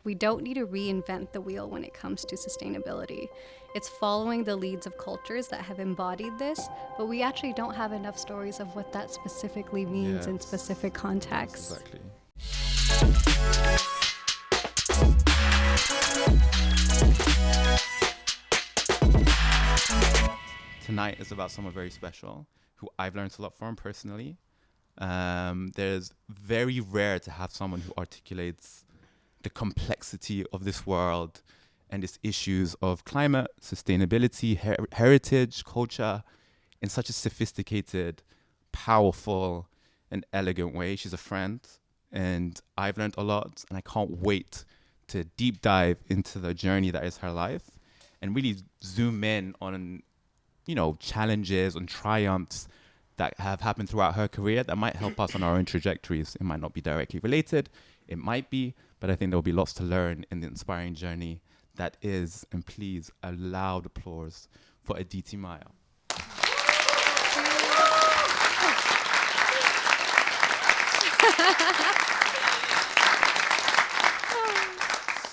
We don't need to reinvent the wheel when it comes to sustainability. It's following the leads of cultures that have embodied this, but we actually don't have enough stories of what that specifically means in specific contexts. Exactly. Tonight is about someone very special who I've learned a lot from personally. There's very rare to have someone who articulates the complexity of this world and its issues of climate, sustainability, heritage, culture in such a sophisticated, powerful, and elegant way. She's a friend, and I've learned a lot, and I can't wait to deep dive into the journey that is her life and really zoom in on, challenges and triumphs that have happened throughout her career that might help us on our own trajectories. It might not be directly related, it might be, but I think there'll be lots to learn in the inspiring journey that is. And please, a loud applause for Aditi Mayer.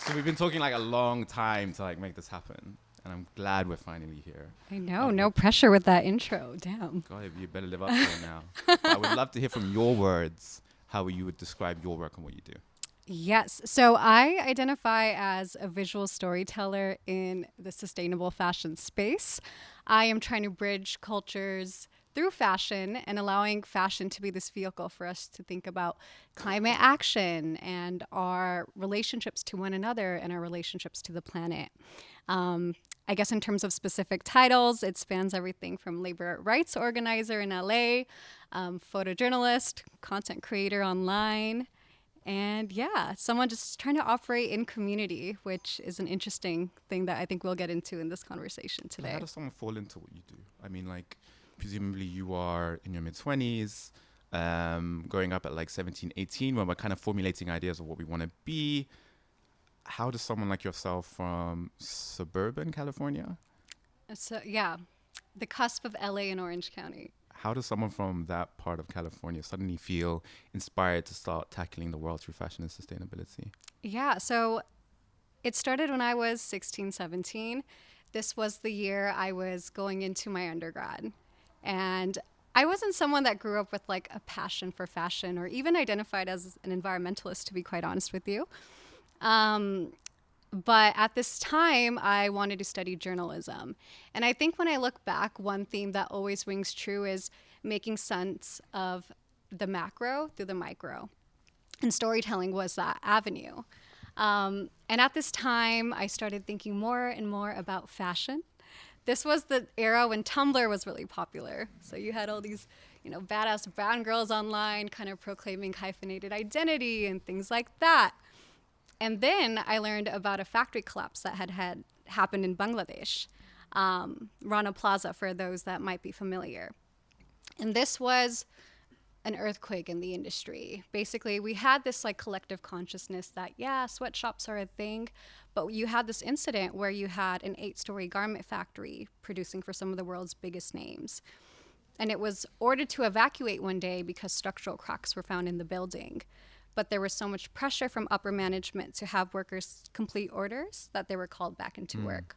So we've been talking like a long time to like make this happen, and I'm glad we're finally here. I know, no pressure with that intro. Damn. God, you better live up to it now. But I would love to hear from your words how you would describe your work and what you do. Yes. So I identify as a visual storyteller in the sustainable fashion space. I am trying to bridge cultures through fashion and allowing fashion to be this vehicle for us to think about climate action and our relationships to one another and our relationships to the planet. I guess in terms of specific titles, it spans everything from labor rights organizer in LA, photojournalist, content creator online, and yeah, someone just trying to operate in community, which is an interesting thing that I think we'll get into in this conversation today. How does someone fall into what you do? I mean, like, presumably you are in your mid-20s, growing up at like 17, 18, when we're kind of formulating ideas of what we want to be. How does someone like yourself from suburban California? So yeah, the cusp of LA and Orange County. How does someone from that part of California suddenly feel inspired to start tackling the world through fashion and sustainability? Yeah, so it started when I was 16, 17. This was the year I was going into my undergrad. And I wasn't someone that grew up with like a passion for fashion or even identified as an environmentalist, to be quite honest with you. But at this time, I wanted to study journalism. And I think when I look back, one theme that always rings true is making sense of the macro through the micro. And storytelling was that avenue. And at this time, I started thinking more and more about fashion. This was the era when Tumblr was really popular. So you had all these, badass brown girls online kind of proclaiming hyphenated identity and things like that. And then I learned about a factory collapse that had happened in Bangladesh, Rana Plaza, for those that might be familiar. And this was an earthquake in the industry. Basically, we had this like collective consciousness that, yeah, sweatshops are a thing, but you had this incident where you had an 8-story garment factory producing for some of the world's biggest names. And it was ordered to evacuate one day because structural cracks were found in the building. But there was so much pressure from upper management to have workers complete orders that they were called back into work.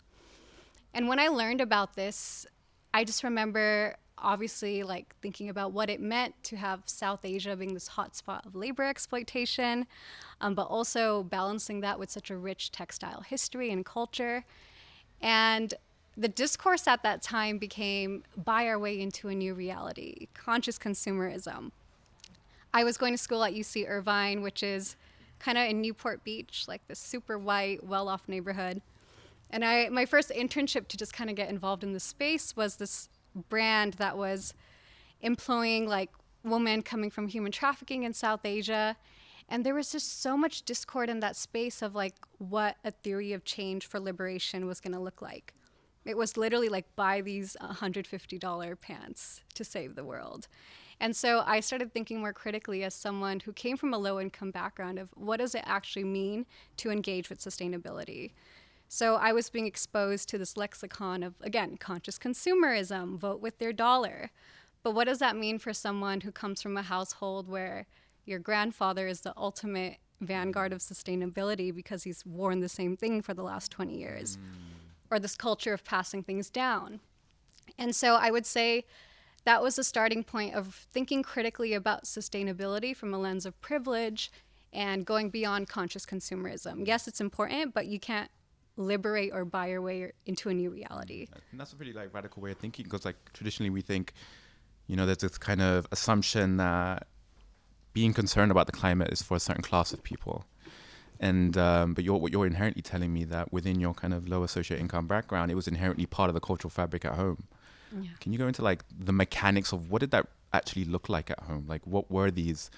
And when I learned about this, I just remember obviously like thinking about what it meant to have South Asia being this hotspot of labor exploitation, but also balancing that with such a rich textile history and culture. And the discourse at that time became buy our way into a new reality, conscious consumerism. I was going to school at UC Irvine, which is kind of in Newport Beach, like this super white, well-off neighborhood. And my first internship to just kind of get involved in the space was this brand that was employing like women coming from human trafficking in South Asia. And there was just so much discord in that space of like what a theory of change for liberation was going to look like. It was literally like buy these $150 pants to save the world. And so I started thinking more critically as someone who came from a low-income background of what does it actually mean to engage with sustainability. So I was being exposed to this lexicon of, again, conscious consumerism, vote with their dollar. But what does that mean for someone who comes from a household where your grandfather is the ultimate vanguard of sustainability because he's worn the same thing for the last 20 years, or this culture of passing things down. And so I would say that was a starting point of thinking critically about sustainability from a lens of privilege and going beyond conscious consumerism. Yes, it's important, but you can't liberate or buy your way into a new reality. And that's a pretty like radical way of thinking, because like traditionally we think, you know, there's this kind of assumption that being concerned about the climate is for a certain class of people. And but you're inherently telling me that within your kind of lower socio-income background, it was inherently part of the cultural fabric at home. Yeah. Can you go into like the mechanics of what did that actually look like at home? Like what were these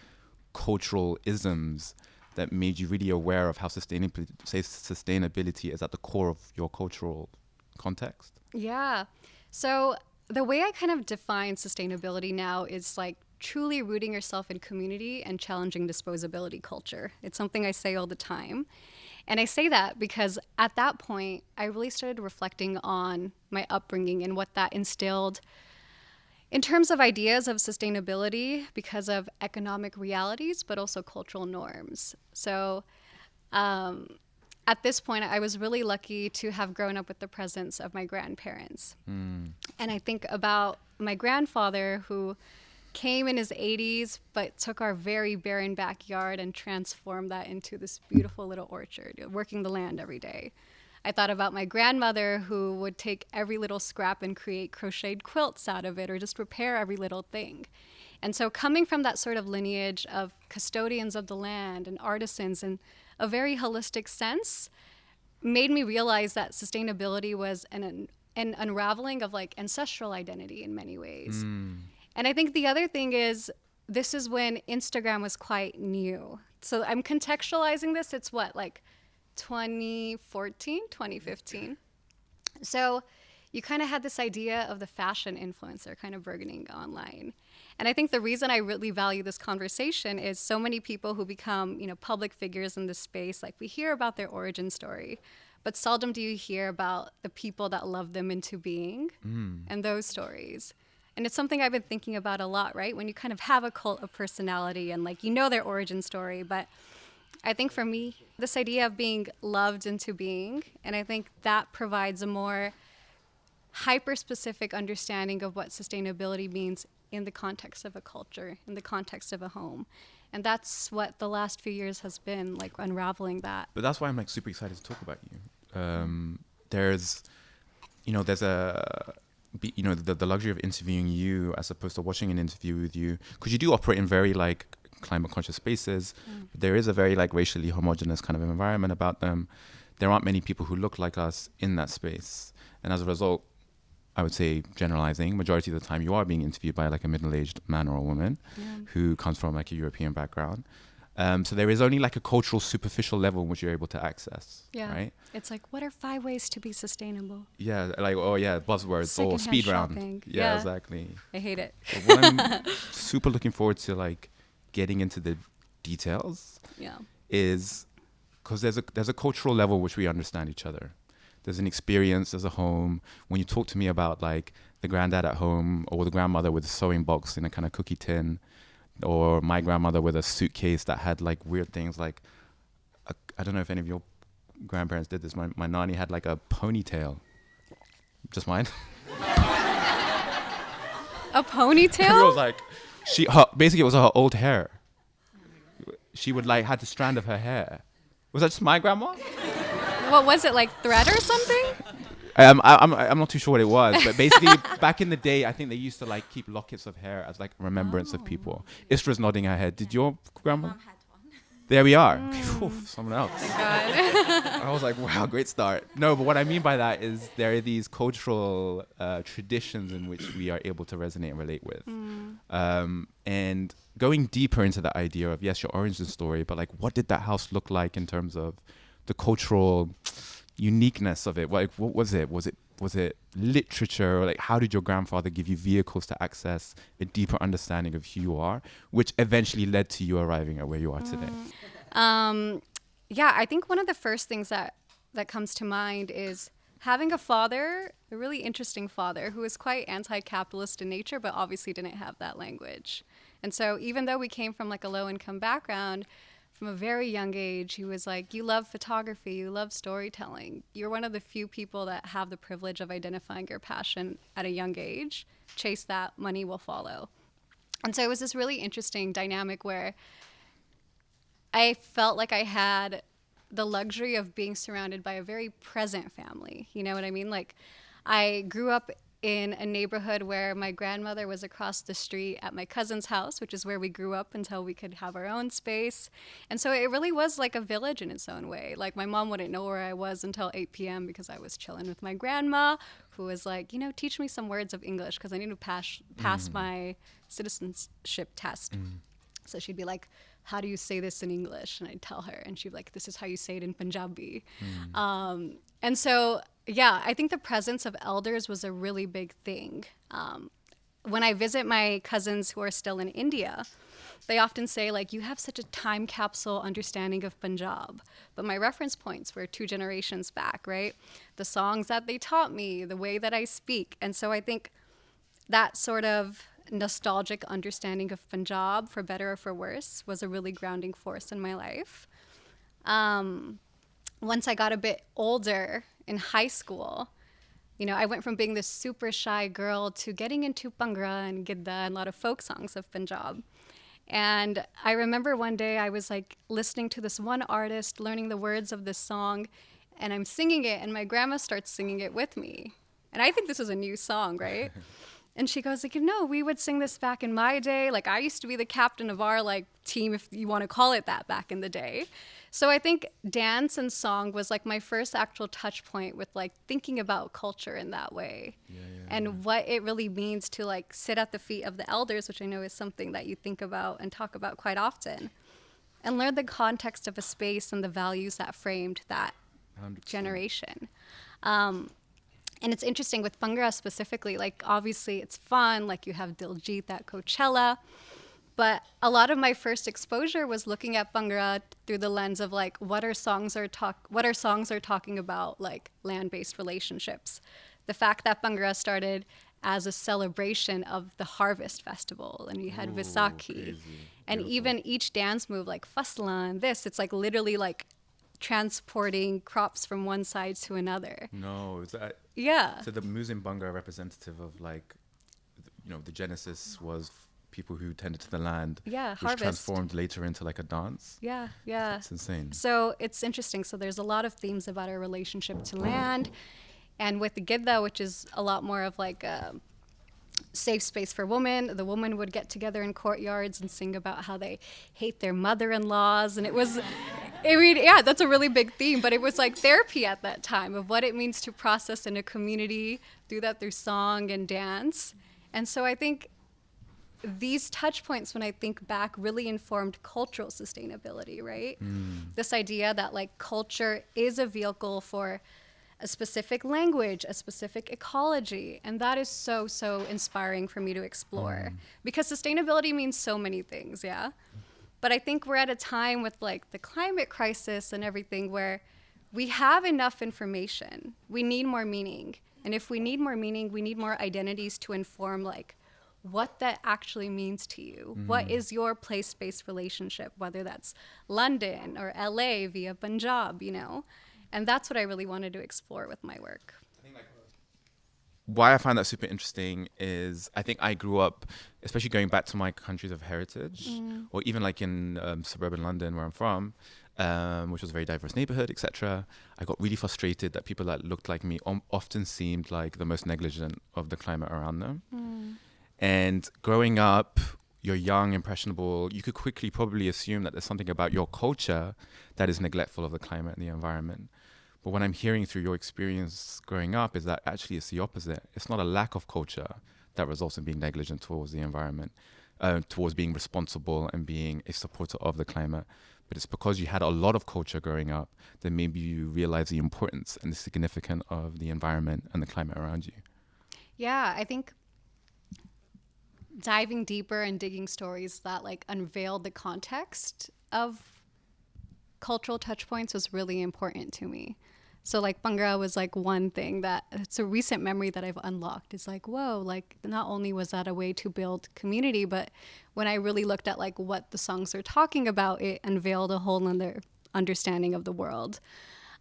cultural isms that made you really aware of how sustainability is at the core of your cultural context? Yeah. So the way I kind of define sustainability now is like truly rooting yourself in community and challenging disposability culture. It's something I say all the time. And I say that because at that point, I really started reflecting on my upbringing and what that instilled in terms of ideas of sustainability because of economic realities, but also cultural norms. So at this point, I was really lucky to have grown up with the presence of my grandparents. And I think about my grandfather, who came in his 80s, but took our very barren backyard and transformed that into this beautiful little orchard, working the land every day. I thought about my grandmother, who would take every little scrap and create crocheted quilts out of it, or just repair every little thing. And so coming from that sort of lineage of custodians of the land and artisans in a very holistic sense made me realize that sustainability was an unraveling of like ancestral identity in many ways. And I think the other thing is, this is when Instagram was quite new. So I'm contextualizing this. It's what, like 2014, 2015. So you kind of had this idea of the fashion influencer kind of burgeoning online. And I think the reason I really value this conversation is so many people who become, you know, public figures in this space, like we hear about their origin story, but seldom do you hear about the people that love them into being and those stories. And it's something I've been thinking about a lot, right? When you kind of have a cult of personality and like, you know, their origin story. But I think for me, this idea of being loved into being, and I think that provides a more hyper-specific understanding of what sustainability means in the context of a culture, in the context of a home. And that's what the last few years has been, like unraveling that. But that's why I'm like super excited to talk about you. There's the luxury of interviewing you as opposed to watching an interview with you, because you do operate in very like climate conscious spaces. There is a very like racially homogenous kind of environment about them. There aren't many people who look like us in that space, and as a result, I would say, generalizing, majority of the time you are being interviewed by like a middle-aged man or a woman who comes from like a European background. So there is only like a cultural superficial level in which you're able to access, right? It's like, what are 5 ways to be sustainable? Yeah, like, oh yeah, buzzwords or speed round. Yeah, exactly. I hate it. But what I'm super looking forward to like getting into the details is because there's a cultural level which we understand each other. There's an experience, there's a home. When you talk to me about like the granddad at home or the grandmother with a sewing box in a kind of cookie tin, or my grandmother with a suitcase that had like weird things like, I don't know if any of your grandparents did this. My nanny had like a ponytail. Just mine. A ponytail? It was like, basically it was her old hair. She would like had the strand of her hair. Was that just my grandma? What was it, like thread or something? I'm not too sure what it was, but basically back in the day, I think they used to like keep lockets of hair as like remembrance of people. Istra's nodding her head. Did your grandma? My mom had one. There we are. Okay, someone else. Thank God. I was like, wow, great start. No, but what I mean by that is there are these cultural traditions in which we are able to resonate and relate with. And going deeper into the idea of, yes, your origin story, but like, what did that house look like in terms of the cultural uniqueness of it? Like, what was it? Was it literature? Or like, how did your grandfather give you vehicles to access a deeper understanding of who you are, which eventually led to you arriving at where you are today? Yeah, I think one of the first things that comes to mind is having a father, a really interesting father, who was quite anti-capitalist in nature, but obviously didn't have that language. And so even though we came from like a low-income background, from a very young age, he was like, you love photography, you love storytelling. You're one of the few people that have the privilege of identifying your passion at a young age. Chase that, money will follow. And so it was this really interesting dynamic where I felt like I had the luxury of being surrounded by a very present family. You know what I mean? Like, I grew up in a neighborhood where my grandmother was across the street at my cousin's house, which is where we grew up until we could have our own space. And so it really was like a village in its own way. Like, my mom wouldn't know where I was until 8 p.m. because I was chilling with my grandma, who was like, teach me some words of English because I need to pass my citizenship test. So she'd be like, how do you say this in English? And I'd tell her, and she'd be like, this is how you say it in Punjabi. And so, yeah, I think the presence of elders was a really big thing. When I visit my cousins who are still in India, they often say, like, you have such a time capsule understanding of Punjab. But my reference points were 2 generations back, right? The songs that they taught me, the way that I speak. And so I think that sort of nostalgic understanding of Punjab, for better or for worse, was a really grounding force in my life. Once I got a bit older in high school, I went from being this super shy girl to getting into Bhangra and Gidda and a lot of folk songs of Punjab. And I remember one day I was like listening to this one artist, learning the words of this song, and I'm singing it, and my grandma starts singing it with me. And I think this was a new song, right? And she goes like, we would sing this back in my day. Like, I used to be the captain of our like team, if you want to call it that, back in the day. So I think dance and song was like my first actual touch point with like thinking about culture in that way. And what it really means to like sit at the feet of the elders, which I know is something that you think about and talk about quite often, and learn the context of a space and the values that framed that 100%. Generation. And it's interesting with Bhangra specifically, like, obviously it's fun, like you have Diljit at Coachella, but a lot of my first exposure was looking at Bhangra through the lens of like, what are songs are talking about, like land-based relationships. The fact that Bhangra started as a celebration of the harvest festival, and you had Vaisakhi, and even each dance move, like Faslan, it's like literally like transporting crops from one side to another. No, is that? Yeah. So the moves in Bhangra are representative of like, the genesis was people who tended to the land. Yeah, which harvest. Transformed later into like a dance. Yeah. It's insane. So it's interesting. So there's a lot of themes about our relationship to land. And with the Gidda, which is a lot more of like a safe space for women, the women would get together in courtyards and sing about how they hate their mother-in-laws. And it was, that's a really big theme, but it was like therapy at that time of what it means to process in a community, do that through song and dance. And so I think these touch points, when I think back, really informed cultural sustainability, right? This idea that like culture is a vehicle for a specific language, a specific ecology. And that is so, so inspiring for me to explore, because sustainability means so many things, yeah? But I think we're at a time with like the climate crisis and everything where we have enough information. We need more meaning. And if we need more meaning, we need more identities to inform like what that actually means to you. What is your place-based relationship, whether that's London or LA via Punjab, And that's what I really wanted to explore with my work. Why I find that super interesting is I think I grew up, especially going back to my countries of heritage, or even like in suburban London where I'm from, which was a very diverse neighborhood, etc. I got really frustrated that people that looked like me often seemed like the most negligent of the climate around them. And growing up, you're young, impressionable, you could quickly probably assume that there's something about your culture that is neglectful of the climate and the environment. But what I'm hearing through your experience growing up is that actually it's the opposite. It's not a lack of culture that results in being negligent towards the environment, towards being responsible and being a supporter of the climate. But it's because you had a lot of culture growing up that maybe you realize the importance and the significance of the environment and the climate around you. Yeah, I think diving deeper and digging stories that like unveiled the context of cultural touch points was really important to me. So like Bhangra was like one thing that it's a recent memory that I've unlocked. It's like, whoa, like not only was that a way to build community, but when I really looked at like what the songs are talking about, it unveiled a whole other understanding of the world.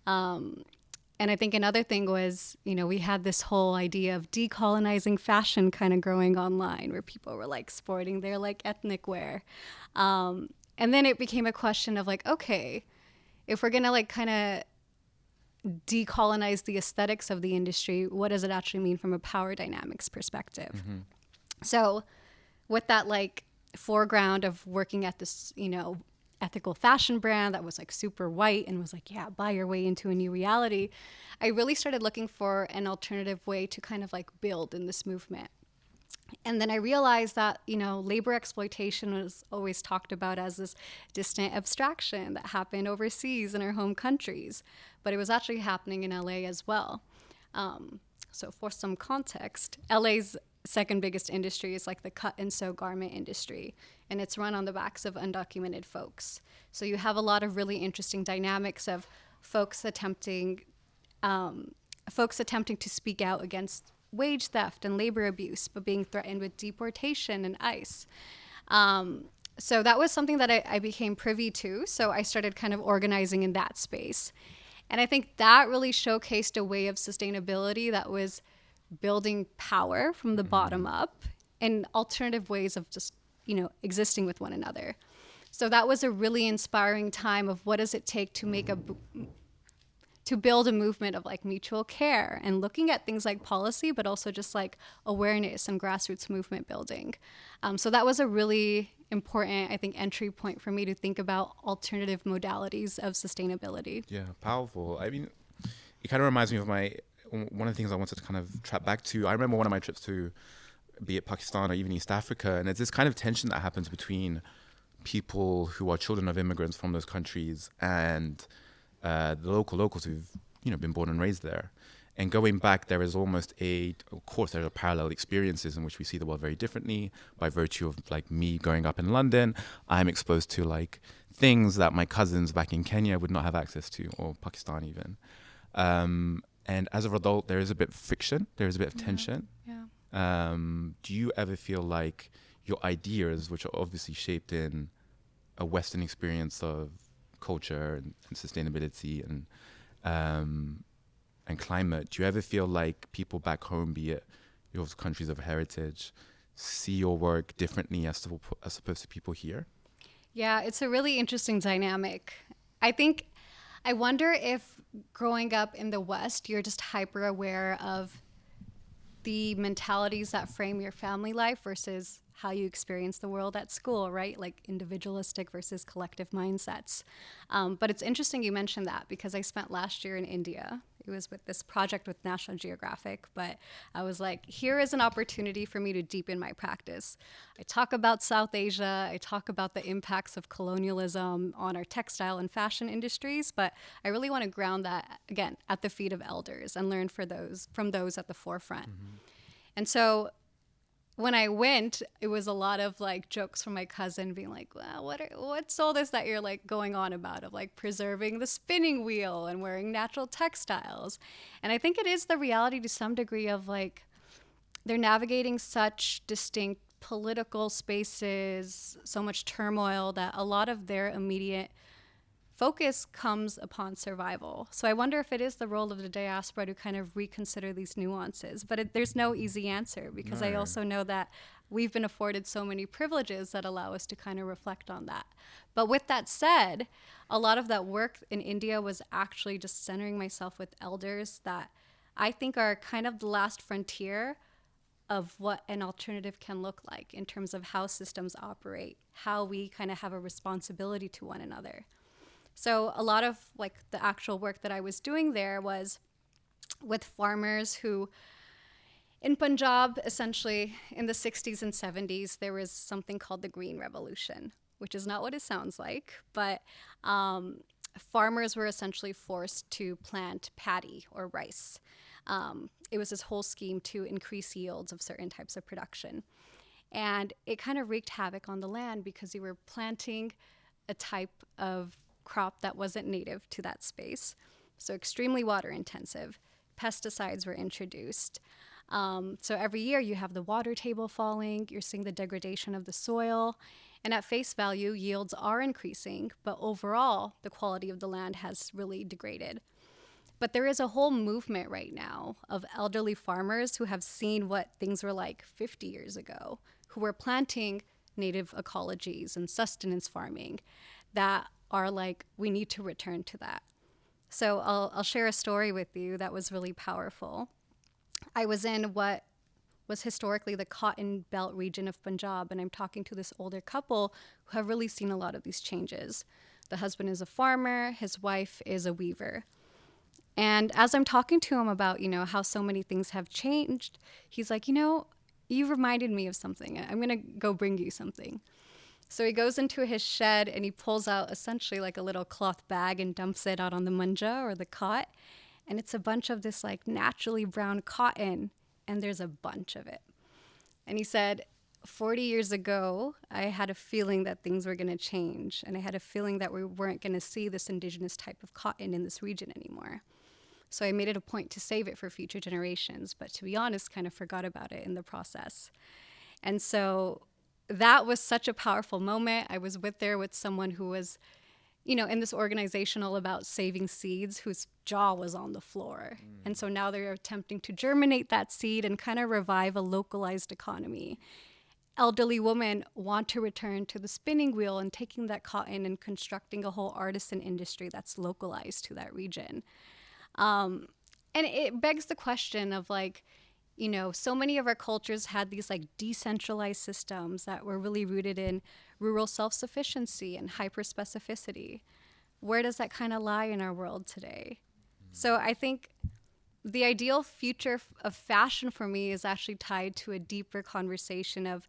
And I think another thing was, we had this whole idea of decolonizing fashion kind of growing online where people were like sporting their like ethnic wear. And then it became a question of like, okay, if we're going to like kind of decolonize the aesthetics of the industry, what does it actually mean from a power dynamics perspective? Mm-hmm. So with that like foreground of working at this, ethical fashion brand that was like super white and was like, yeah, buy your way into a new reality, I really started looking for an alternative way to kind of like build in this movement. And then I realized that, labor exploitation was always talked about as this distant abstraction that happened overseas in our home countries, but it was actually happening in LA as well. So for some context, LA's second biggest industry is like the cut and sew garment industry, and it's run on the backs of undocumented folks. So you have a lot of really interesting dynamics of folks attempting to speak out against wage theft and labor abuse, but being threatened with deportation and ICE. So that was something that I became privy to. So I started kind of organizing in that space. And I think that really showcased a way of sustainability that was building power from the bottom up and alternative ways of just, existing with one another. So that was a really inspiring time of what does it take to to build a movement of like mutual care and looking at things like policy, but also just like awareness and grassroots movement building. So that was a really important, I think, entry point for me to think about alternative modalities of sustainability. Yeah, powerful. I mean, it kind of reminds me of one of the things I wanted to kind of trap back to. I remember one of my trips to, be it Pakistan or even East Africa, and it's this kind of tension that happens between people who are children of immigrants from those countries and the locals who've been born and raised there. And going back, there is almost of course, there are parallel experiences in which we see the world very differently. By virtue of like me growing up in London, I'm exposed to like things that my cousins back in Kenya would not have access to, or Pakistan even. And as a result, there is a bit of friction, there is a bit of tension. Yeah. Do you ever feel like your ideas, which are obviously shaped in a Western experience of culture and sustainability and climate, do you ever feel like people back home, be it your countries of heritage, see your work differently as opposed to people here? Yeah, it's a really interesting dynamic. I wonder if growing up in the West, you're just hyper aware of the mentalities that frame your family life versus how you experience the world at school, right? Like individualistic versus collective mindsets. But it's interesting you mentioned that because I spent last year in India. It was with this project with National Geographic, but I was like, here is an opportunity for me to deepen my practice. I talk about South Asia, I talk about the impacts of colonialism on our textile and fashion industries, but I really want to ground that, again, at the feet of elders and learn from those at the forefront. Mm-hmm. And so when I went, it was a lot of like jokes from my cousin being like, well, what's all this that you're like going on about of like preserving the spinning wheel and wearing natural textiles? And I think it is the reality to some degree of like, they're navigating such distinct political spaces, so much turmoil that a lot of their immediate focus comes upon survival. So I wonder if it is the role of the diaspora to kind of reconsider these nuances. But there's no easy answer because I also know that we've been afforded so many privileges that allow us to kind of reflect on that. But with that said, a lot of that work in India was actually just centering myself with elders that I think are kind of the last frontier of what an alternative can look like in terms of how systems operate, how we kind of have a responsibility to one another. So a lot of like the actual work that I was doing there was with farmers who in Punjab, essentially in the 60s and 70s, there was something called the Green Revolution, which is not what it sounds like, but farmers were essentially forced to plant paddy or rice. It was this whole scheme to increase yields of certain types of production. And it kind of wreaked havoc on the land because you were planting a type of crop that wasn't native to that space. so extremely water intensive. Pesticides were introduced. So every year you have the water table falling, you're seeing the degradation of the soil, and at face value, yields are increasing, but overall, the quality of the land has really degraded. But there is a whole movement right now of elderly farmers who have seen what things were like 50 years ago, who were planting native ecologies and sustenance farming that are like, we need to return to that. So I'll share a story with you that was really powerful. I was in what was historically the cotton belt region of Punjab, and I'm talking to this older couple who have really seen a lot of these changes. The husband is a farmer, his wife is a weaver. And as I'm talking to him about, how so many things have changed, he's like, you reminded me of something. I'm going to go bring you something. So he goes into his shed and he pulls out essentially like a little cloth bag and dumps it out on the munja or the cot. And it's a bunch of this like naturally brown cotton, and there's a bunch of it. And he said, 40 years ago, I had a feeling that things were going to change. And I had a feeling that we weren't going to see this indigenous type of cotton in this region anymore. So I made it a point to save it for future generations, but to be honest, kind of forgot about it in the process. And so that was such a powerful moment. I was with someone who was, in this organization all about saving seeds, whose jaw was on the floor. And so now they're attempting to germinate that seed and kind of revive a localized economy. Elderly women want to return to the spinning wheel and taking that cotton and constructing a whole artisan industry that's localized to that region. And it begs the question of like, so many of our cultures had these like decentralized systems that were really rooted in rural self-sufficiency and hyper-specificity. Where does that kind of lie in our world today? So I think the ideal future of fashion for me is actually tied to a deeper conversation of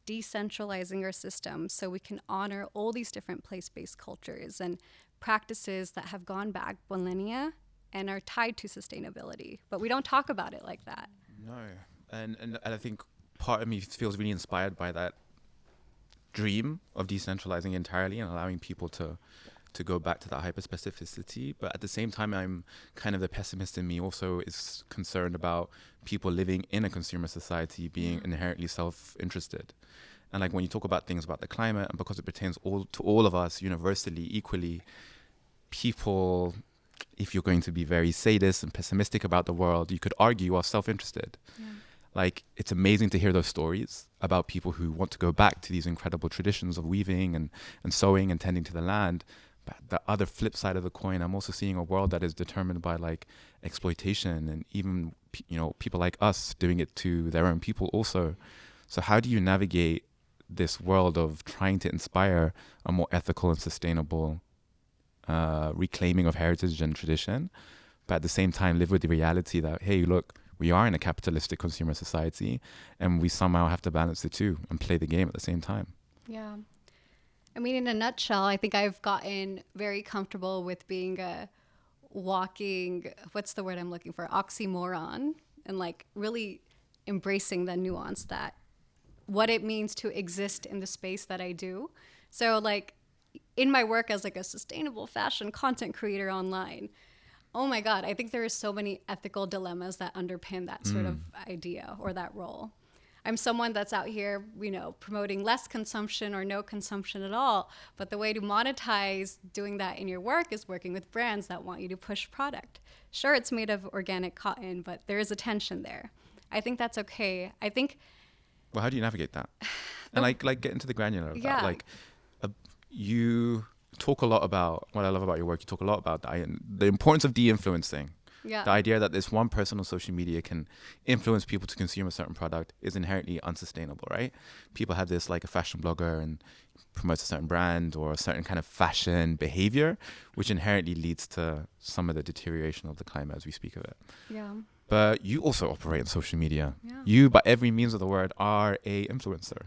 decentralizing our systems so we can honor all these different place-based cultures and practices that have gone back millennia and are tied to sustainability. But we don't talk about it like that. No. And I think part of me feels really inspired by that dream of decentralizing entirely and allowing people to go back to that hyper-specificity. But at the same time, I'm kind of the pessimist in me also is concerned about people living in a consumer society being inherently self-interested. And like when you talk about things about the climate, and because it pertains to all of us universally, equally, people, if you're going to be very sadist and pessimistic about the world, you could argue are self-interested. Yeah. Like, it's amazing to hear those stories about people who want to go back to these incredible traditions of weaving and sewing and tending to the land. But the other flip side of the coin, I'm also seeing a world that is determined by like exploitation and even, people like us doing it to their own people also. So how do you navigate this world of trying to inspire a more ethical and sustainable reclaiming of heritage and tradition, but at the same time live with the reality that, hey, look, we are in a capitalistic consumer society and we somehow have to balance the two and play the game at the same time? Yeah. I mean, in a nutshell, I think I've gotten very comfortable with being a walking, what's the word I'm looking for, oxymoron, and like really embracing the nuance that what it means to exist in the space that I do. So like in my work as like a sustainable fashion content creator online, oh my God, I think there are so many ethical dilemmas that underpin that sort of idea or that role. I'm someone that's out here, promoting less consumption or no consumption at all. But the way to monetize doing that in your work is working with brands that want you to push product. Sure, it's made of organic cotton, but there is a tension there. I think that's okay. I think. Well, how do you navigate that? And like get into the granular of that. Like, you talk a lot about, what I love about your work, you talk a lot about the importance of de-influencing. Yeah. The idea that this one person on social media can influence people to consume a certain product is inherently unsustainable, right? People have this, like a fashion blogger and promotes a certain brand or a certain kind of fashion behavior, which inherently leads to some of the deterioration of the climate as we speak of it. Yeah. But you also operate on social media. Yeah. You, by every means of the word, are a influencer,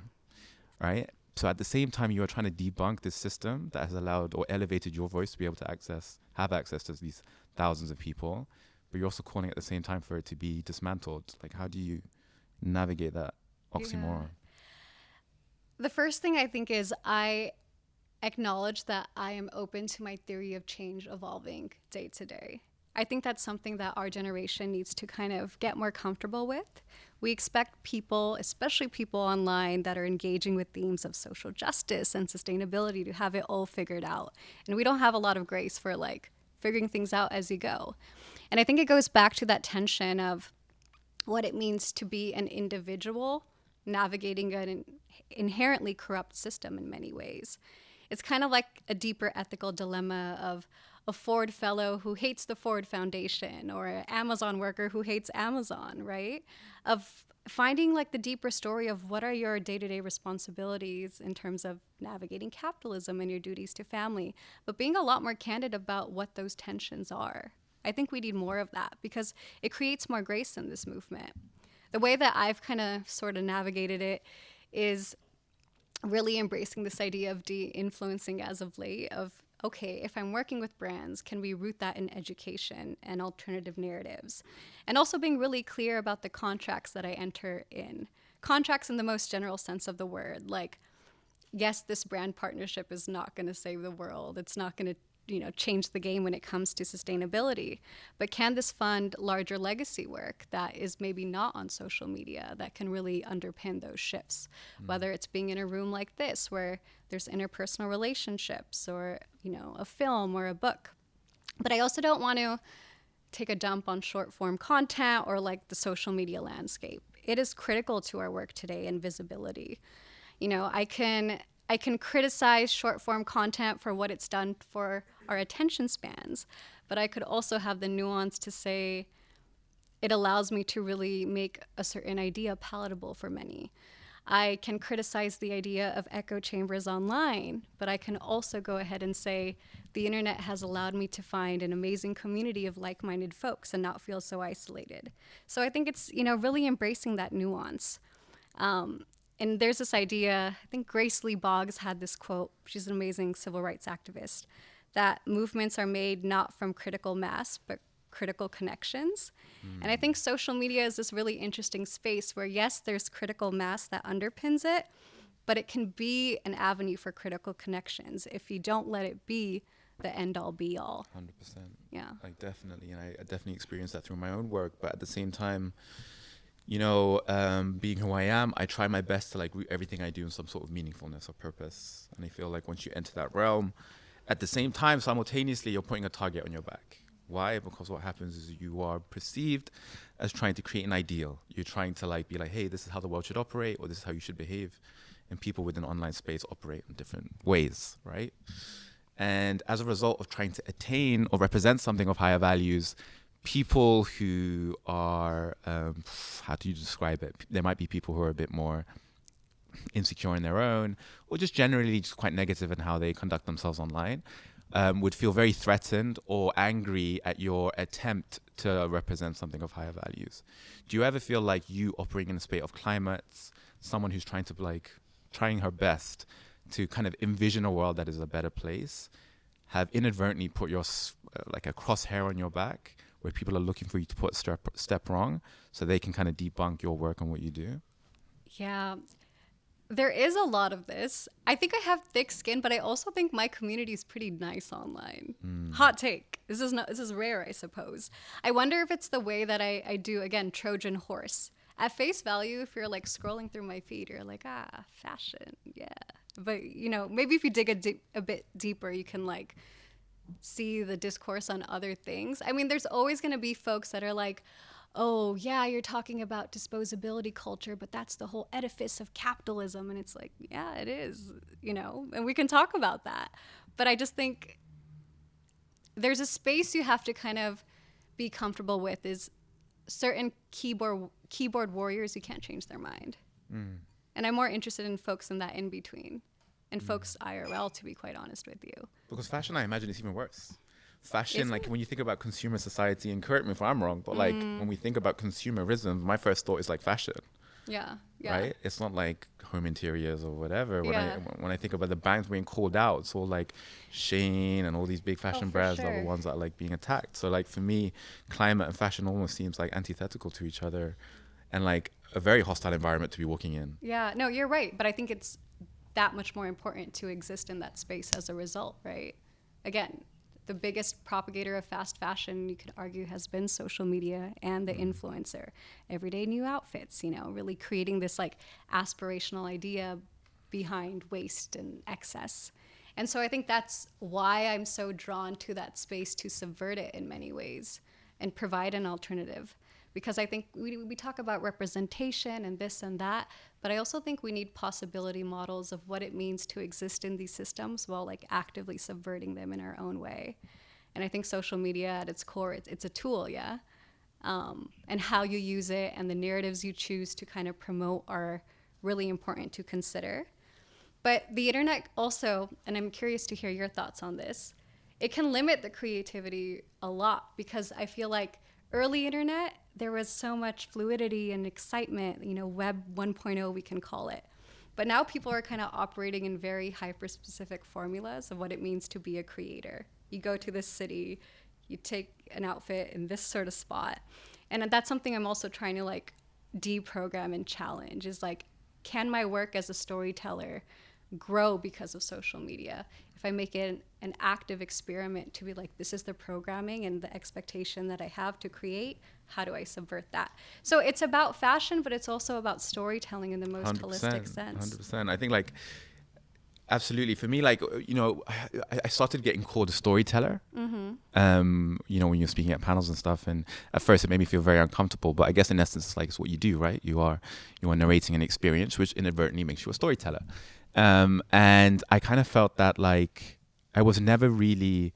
right? So at the same time, you are trying to debunk this system that has allowed or elevated your voice to be able to have access to these thousands of people, but you're also calling at the same time for it to be dismantled. Like, how do you navigate that oxymoron? Yeah. The first thing I think is I acknowledge that I am open to my theory of change evolving day to day. I think that's something that our generation needs to kind of get more comfortable with. We expect people, especially people online that are engaging with themes of social justice and sustainability, to have it all figured out. And we don't have a lot of grace for like figuring things out as you go. And I think it goes back to that tension of what it means to be an individual navigating an inherently corrupt system in many ways. It's kind of like a deeper ethical dilemma of a Ford fellow who hates the Ford Foundation or an Amazon worker who hates Amazon, right? Of finding like the deeper story of what are your day-to-day responsibilities in terms of navigating capitalism and your duties to family, but being a lot more candid about what those tensions are. I think we need more of that because it creates more grace in this movement. The way that I've kind of sort of navigated it is really embracing this idea of de-influencing as of late of, okay, if I'm working with brands, can we root that in education and alternative narratives? And also being really clear about the contracts that I enter in. Contracts in the most general sense of the word. Like, yes, this brand partnership is not going to save the world. It's not going to change the game when it comes to sustainability. But can this fund larger legacy work that is maybe not on social media that can really underpin those shifts? Whether it's being in a room like this where there's interpersonal relationships or, a film or a book. But I also don't want to take a dump on short form content or like the social media landscape. It is critical to our work today and visibility. I can criticize short form content for what it's done for our attention spans, but I could also have the nuance to say it allows me to really make a certain idea palatable for many. I can criticize the idea of echo chambers online, but I can also go ahead and say the internet has allowed me to find an amazing community of like-minded folks and not feel so isolated. So I think it's, really embracing that nuance. And there's this idea, I think Grace Lee Boggs had this quote, she's an amazing civil rights activist, that movements are made not from critical mass, but critical connections. And I think social media is this really interesting space where, yes, there's critical mass that underpins it, but it can be an avenue for critical connections if you don't let it be the end all be all. 100%. Yeah. Like definitely. And I definitely experienced that through my own work. But at the same time, being who I am, I try my best to like root everything I do in some sort of meaningfulness or purpose. And I feel like once you enter that realm, at the same time, simultaneously, you're putting a target on your back. Why? Because what happens is you are perceived as trying to create an ideal. You're trying to like be like, hey, this is how the world should operate, or this is how you should behave. And people within online space operate in different ways, right? And as a result of trying to attain or represent something of higher values, people who are, how do you describe it? There might be people who are a bit more insecure in their own, or just generally just quite negative in how they conduct themselves online, would feel very threatened or angry at your attempt to represent something of higher values. Do you ever feel like you operating in a space of climates, someone who's trying her best to kind of envision a world that is a better place, have inadvertently put your like a crosshair on your back where people are looking for you to put a step wrong so they can kind of debunk your work and what you do? Yeah. There is a lot of this. I think I have thick skin, but I also think my community is pretty nice online. Hot take. This is rare, I suppose. I wonder if it's the way that I do, again, Trojan horse. At face value, if you're like scrolling through my feed, you're like, fashion, yeah. But, maybe if you dig a bit deeper, you can like see the discourse on other things. I mean, there's always going to be folks that are like, oh, yeah, you're talking about disposability culture, but that's the whole edifice of capitalism. And it's like, yeah, it is, and we can talk about that. But I just think there's a space you have to kind of be comfortable with is certain keyboard warriors, you can't change their mind. And I'm more interested in folks in that in between and folks IRL, to be quite honest with you. Because fashion, I imagine, is even worse. Fashion, Is like it? when you think about consumer society, and correct me if I'm wrong, but like when we think about consumerism, my first thought is like fashion, Yeah. right? It's not like home interiors or whatever. Yeah. When I think about the brands being called out, it's all like Shane and all these big fashion for brands are sure. the ones that are like being attacked. So like for me, climate and fashion almost seems like antithetical to each other, and like a very hostile environment to be walking in. Yeah, no, you're right. But I think it's that much more important to exist in that space as a result, right? Again, the biggest propagator of fast fashion, you could argue, has been social media and the influencer. Everyday new outfits, really creating this like aspirational idea behind waste and excess. And so I think that's why I'm so drawn to that space, to subvert it in many ways and provide an alternative. Because I think we talk about representation and this and that, but I also think we need possibility models of what it means to exist in these systems while like actively subverting them in our own way. And I think social media at its core, it's a tool, yeah? And how you use it and the narratives you choose to kind of promote are really important to consider. But the internet also, and I'm curious to hear your thoughts on this, it can limit the creativity a lot, because I feel like early internet, there was so much fluidity and excitement, web 1.0, we can call it. But now people are kind of operating in very hyper specific formulas of what it means to be a creator. You go to this city, you take an outfit in this sort of spot. And that's something I'm also trying to like deprogram and challenge, is like, can my work as a storyteller grow because of social media? If I make it an active experiment to be like, this is the programming and the expectation that I have to create, how do I subvert that? So it's about fashion, but it's also about storytelling in the most holistic sense. 100%. I think like, absolutely. For me, like, I started getting called a storyteller, when you're speaking at panels and stuff. And at first it made me feel very uncomfortable, but I guess in essence, it's like, it's what you do, right? You are narrating an experience, which inadvertently makes you a storyteller. And I kind of felt that like, I was never really,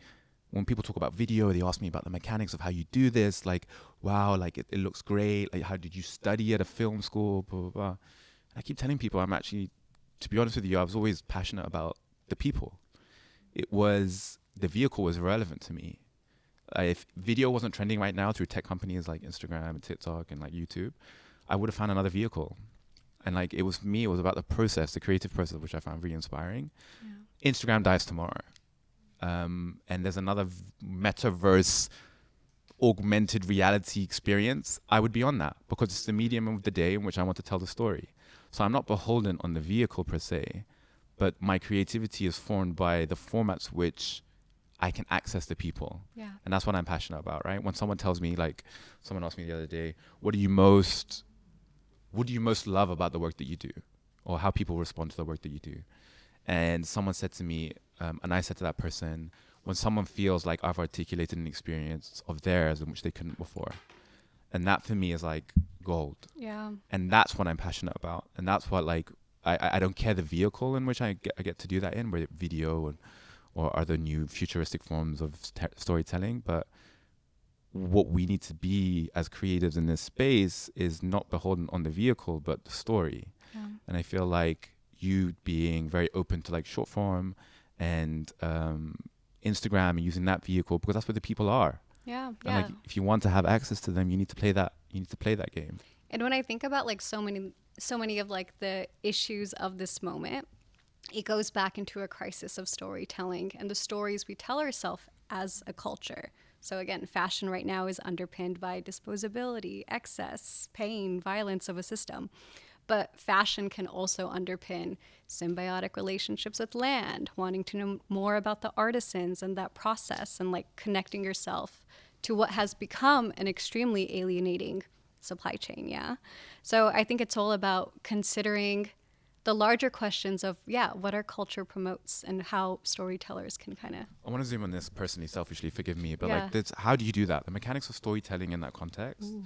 when people talk about video, they ask me about the mechanics of how you do this. Like, wow, like it looks great. Like, how did you study at a film school? Blah, blah, blah. I keep telling people I'm actually, to be honest with you, I was always passionate about the people. The vehicle was irrelevant to me. If video wasn't trending right now through tech companies like Instagram and TikTok and like YouTube, I would have found another vehicle. And like, it was about the process, the creative process, which I found really inspiring. Yeah. Instagram dies tomorrow. And there's another metaverse augmented reality experience. I would be on that because it's the medium of the day in which I want to tell the story. So I'm not beholden on the vehicle per se, but my creativity is formed by the formats which I can access the people. Yeah. And that's what I'm passionate about, right? When someone tells me, like, someone asked me the other day, what do you most love about the work that you do, or how people respond to the work that you do? And someone said to me, and I said to that person, when someone feels like I've articulated an experience of theirs in which they couldn't before. And that for me is like gold. Yeah. And that's what I'm passionate about. And that's what, like, I don't care the vehicle in which I get to do that in, whether video or other new futuristic forms of storytelling. But what we need to be as creatives in this space is not beholden on the vehicle, but the story. Yeah. And I feel like you being very open to like short form and Instagram and using that vehicle, because that's where the people are. Yeah. And like, if you want to have access to them, you need to play that. You need to play that game. And when I think about like so many of like the issues of this moment, it goes back into a crisis of storytelling and the stories we tell ourselves as a culture. So again, fashion right now is underpinned by disposability, excess, pain, violence of a system. But fashion can also underpin symbiotic relationships with land, wanting to know more about the artisans and that process, and like connecting yourself to what has become an extremely alienating supply chain. Yeah. So I think it's all about considering the larger questions of, what our culture promotes and how storytellers can kind of. I want to zoom on this personally, selfishly, forgive me, but like, how do you do that? The mechanics of storytelling in that context. Ooh.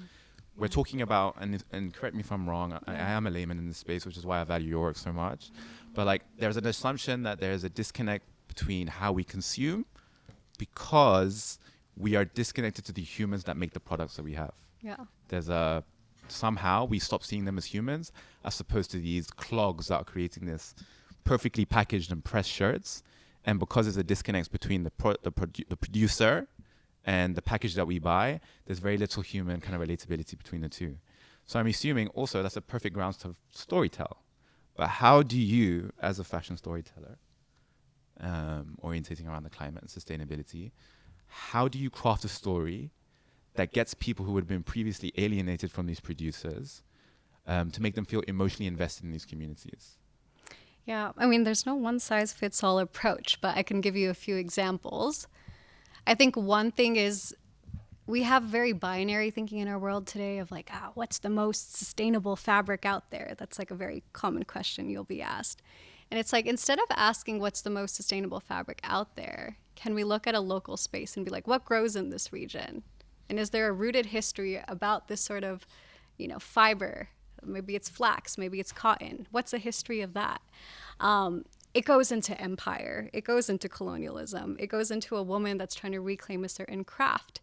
We're talking about, and correct me if I'm wrong, I am a layman in this space, which is why I value your work so much. But like, there's an assumption that there's a disconnect between how we consume, because we are disconnected to the humans that make the products that we have. Yeah. Somehow we stop seeing them as humans, as opposed to these clogs that are creating this perfectly packaged and pressed shirts. And because there's a disconnect between the producer and the package that we buy, there's very little human kind of relatability between the two. So I'm assuming also that's a perfect grounds to storytell. But how do you, as a fashion storyteller, orientating around the climate and sustainability, how do you craft a story that gets people who would have been previously alienated from these producers to make them feel emotionally invested in these communities? Yeah, I mean, there's no one size fits all approach, but I can give you a few examples. I think one thing is we have very binary thinking in our world today of like, what's the most sustainable fabric out there? That's like a very common question you'll be asked. And it's like, instead of asking what's the most sustainable fabric out there, can we look at a local space and be like, what grows in this region? And is there a rooted history about this sort of, fiber? Maybe it's flax, maybe it's cotton. What's the history of that? It goes into empire, it goes into colonialism, it goes into a woman that's trying to reclaim a certain craft.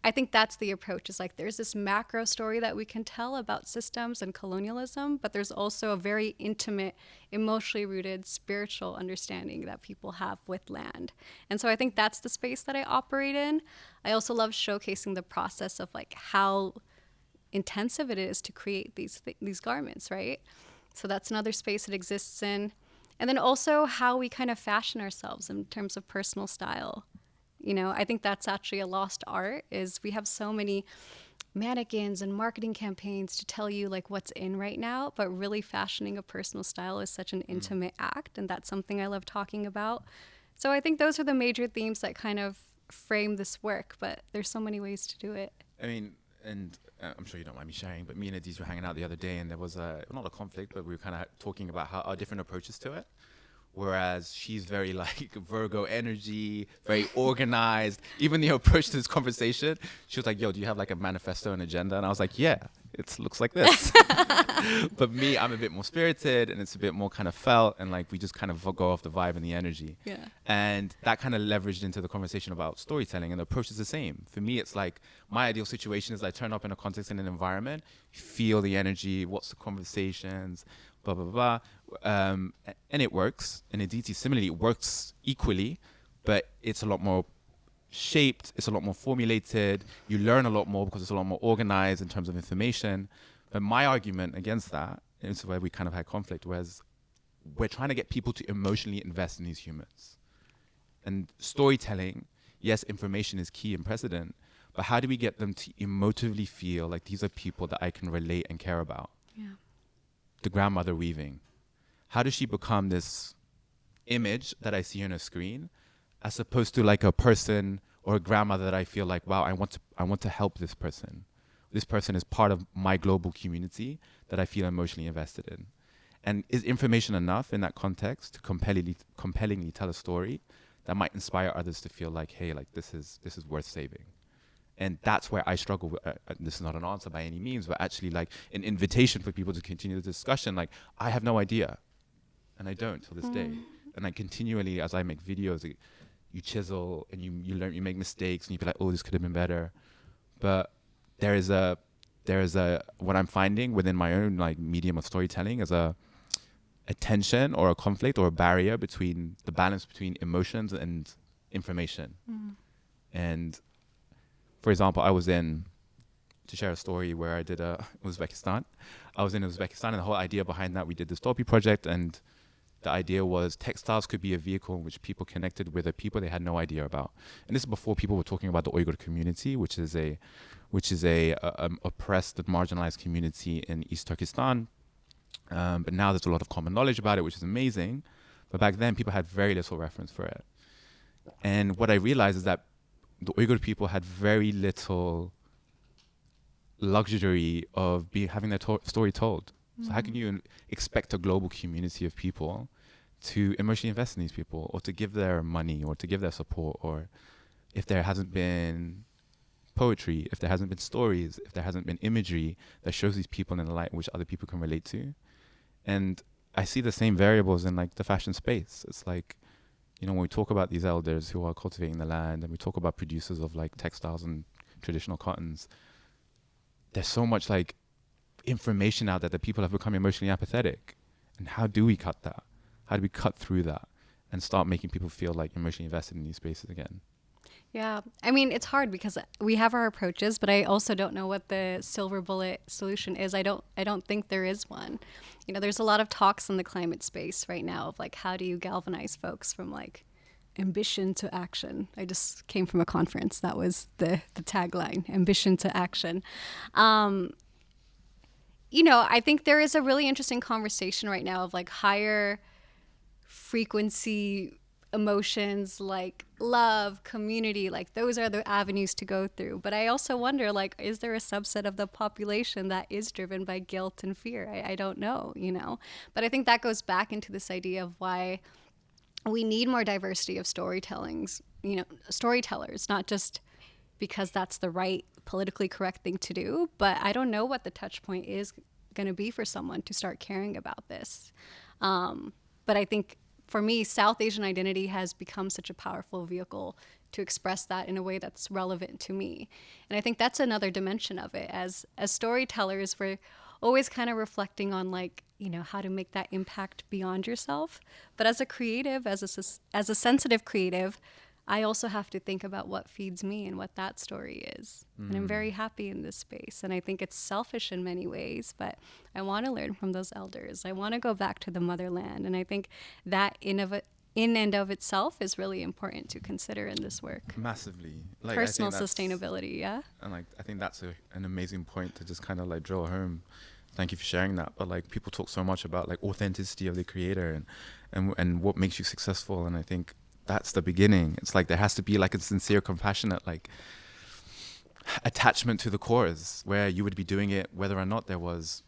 I think that's the approach, is like there's this macro story that we can tell about systems and colonialism, but there's also a very intimate, emotionally rooted, spiritual understanding that people have with land. And so I think that's the space that I operate in. I also love showcasing the process of like how intensive it is to create these garments, right? So that's another space it exists in. And then also how we kind of fashion ourselves in terms of personal style. I think that's actually a lost art, is we have so many mannequins and marketing campaigns to tell you like what's in right now, but really fashioning a personal style is such an intimate act, and that's something I love talking about. So I think those are the major themes that kind of frame this work, but there's so many ways to do it. I mean, and I'm sure you don't mind me sharing, but me and Aditi were hanging out the other day, and there was not a conflict, but we were kind of talking about how our different approaches to it. Whereas she's very like Virgo energy, very organized. Even the approach to this conversation, she was like, yo, do you have like a manifesto and agenda? And I was like, yeah, it looks like this. But me, I'm a bit more spirited, and it's a bit more kind of felt, and like we just kind of go off the vibe and the energy. Yeah. And that kind of leveraged into the conversation about storytelling, and the approach is the same. For me, it's like my ideal situation is I turn up in a context and an environment, feel the energy, what's the conversations, blah, blah, blah. And it works. And Aditi, similarly, it works equally, but it's a lot more shaped, it's a lot more formulated, you learn a lot more because it's a lot more organized in terms of information. But my argument against that is where we kind of had conflict, was we're trying to get people to emotionally invest in these humans. And storytelling, yes, information is key and precedent, but how do we get them to emotively feel like these are people that I can relate and care about? Yeah. The grandmother weaving. How does she become this image that I see on a screen, as opposed to like a person or a grandmother that I feel like, wow, I want to help this person. This person is part of my global community that I feel emotionally invested in. And is information enough in that context to compellingly tell a story that might inspire others to feel like, hey, like this is worth saving? And that's where I struggle with, this is not an answer by any means, but actually like an invitation for people to continue the discussion. Like, I have no idea, and I don't till this day. And I continually, as I make videos, you chisel and you learn, you make mistakes, and you be like, oh, this could have been better. But there is a what I'm finding within my own like medium of storytelling is a tension or a conflict or a barrier between the balance between emotions and information. And for example, I was to share a story where I did Uzbekistan. I was in Uzbekistan, and the whole idea behind that, we did this Topi project, and the idea was textiles could be a vehicle in which people connected with a people they had no idea about. And this is before people were talking about the Uyghur community, which is a oppressed and marginalized community in East Turkestan. But now there's a lot of common knowledge about it, which is amazing. But back then, people had very little reference for it. And what I realized is that the Uyghur people had very little luxury of having their story told. So how can you expect a global community of people to emotionally invest in these people, or to give their money, or to give their support, or if there hasn't been poetry, if there hasn't been stories, if there hasn't been imagery that shows these people in a light in which other people can relate to? And I see the same variables in like the fashion space. It's like, when we talk about these elders who are cultivating the land, and we talk about producers of like textiles and traditional cottons, there's so much like information out there that people have become emotionally apathetic. And how do we cut that? How do we cut through that and start making people feel like emotionally invested in these spaces again? Yeah. I mean, it's hard because we have our approaches, but I also don't know what the silver bullet solution is. I don't think there is one. There's a lot of talks in the climate space right now of like, how do you galvanize folks from like ambition to action? I just came from a conference. That was the tagline, ambition to action. I think there is a really interesting conversation right now of like higher frequency emotions like love, community, like those are the avenues to go through. But I also wonder, like, is there a subset of the population that is driven by guilt and fear? I don't know, you know. But I think that goes back into this idea of why we need more diversity of storytellings, you know, storytellers, not just because that's the right politically correct thing to do, but I don't know what the touch point is going to be for someone to start caring about this. But I think for me, South Asian identity has become such a powerful vehicle to express that in a way that's relevant to me. And I think that's another dimension of it. As storytellers, we're always kind of reflecting on, like, you know, how to make that impact beyond yourself. But as a creative, as a sensitive creative, I also have to think about what feeds me and what that story is. And I'm very happy in this space. And I think it's selfish in many ways, but I want to learn from those elders. I want to go back to the motherland. And I think that in and of itself is really important to consider in this work. Massively. Like, Personal sustainability, yeah? And like, I think that's an amazing point to just kind of like drill home. Thank you for sharing that. But like, people talk so much about like authenticity of the creator and what makes you successful. And I think that's the beginning. It's like there has to be like a sincere, compassionate, like attachment to the cause, where you would be doing it whether or not there was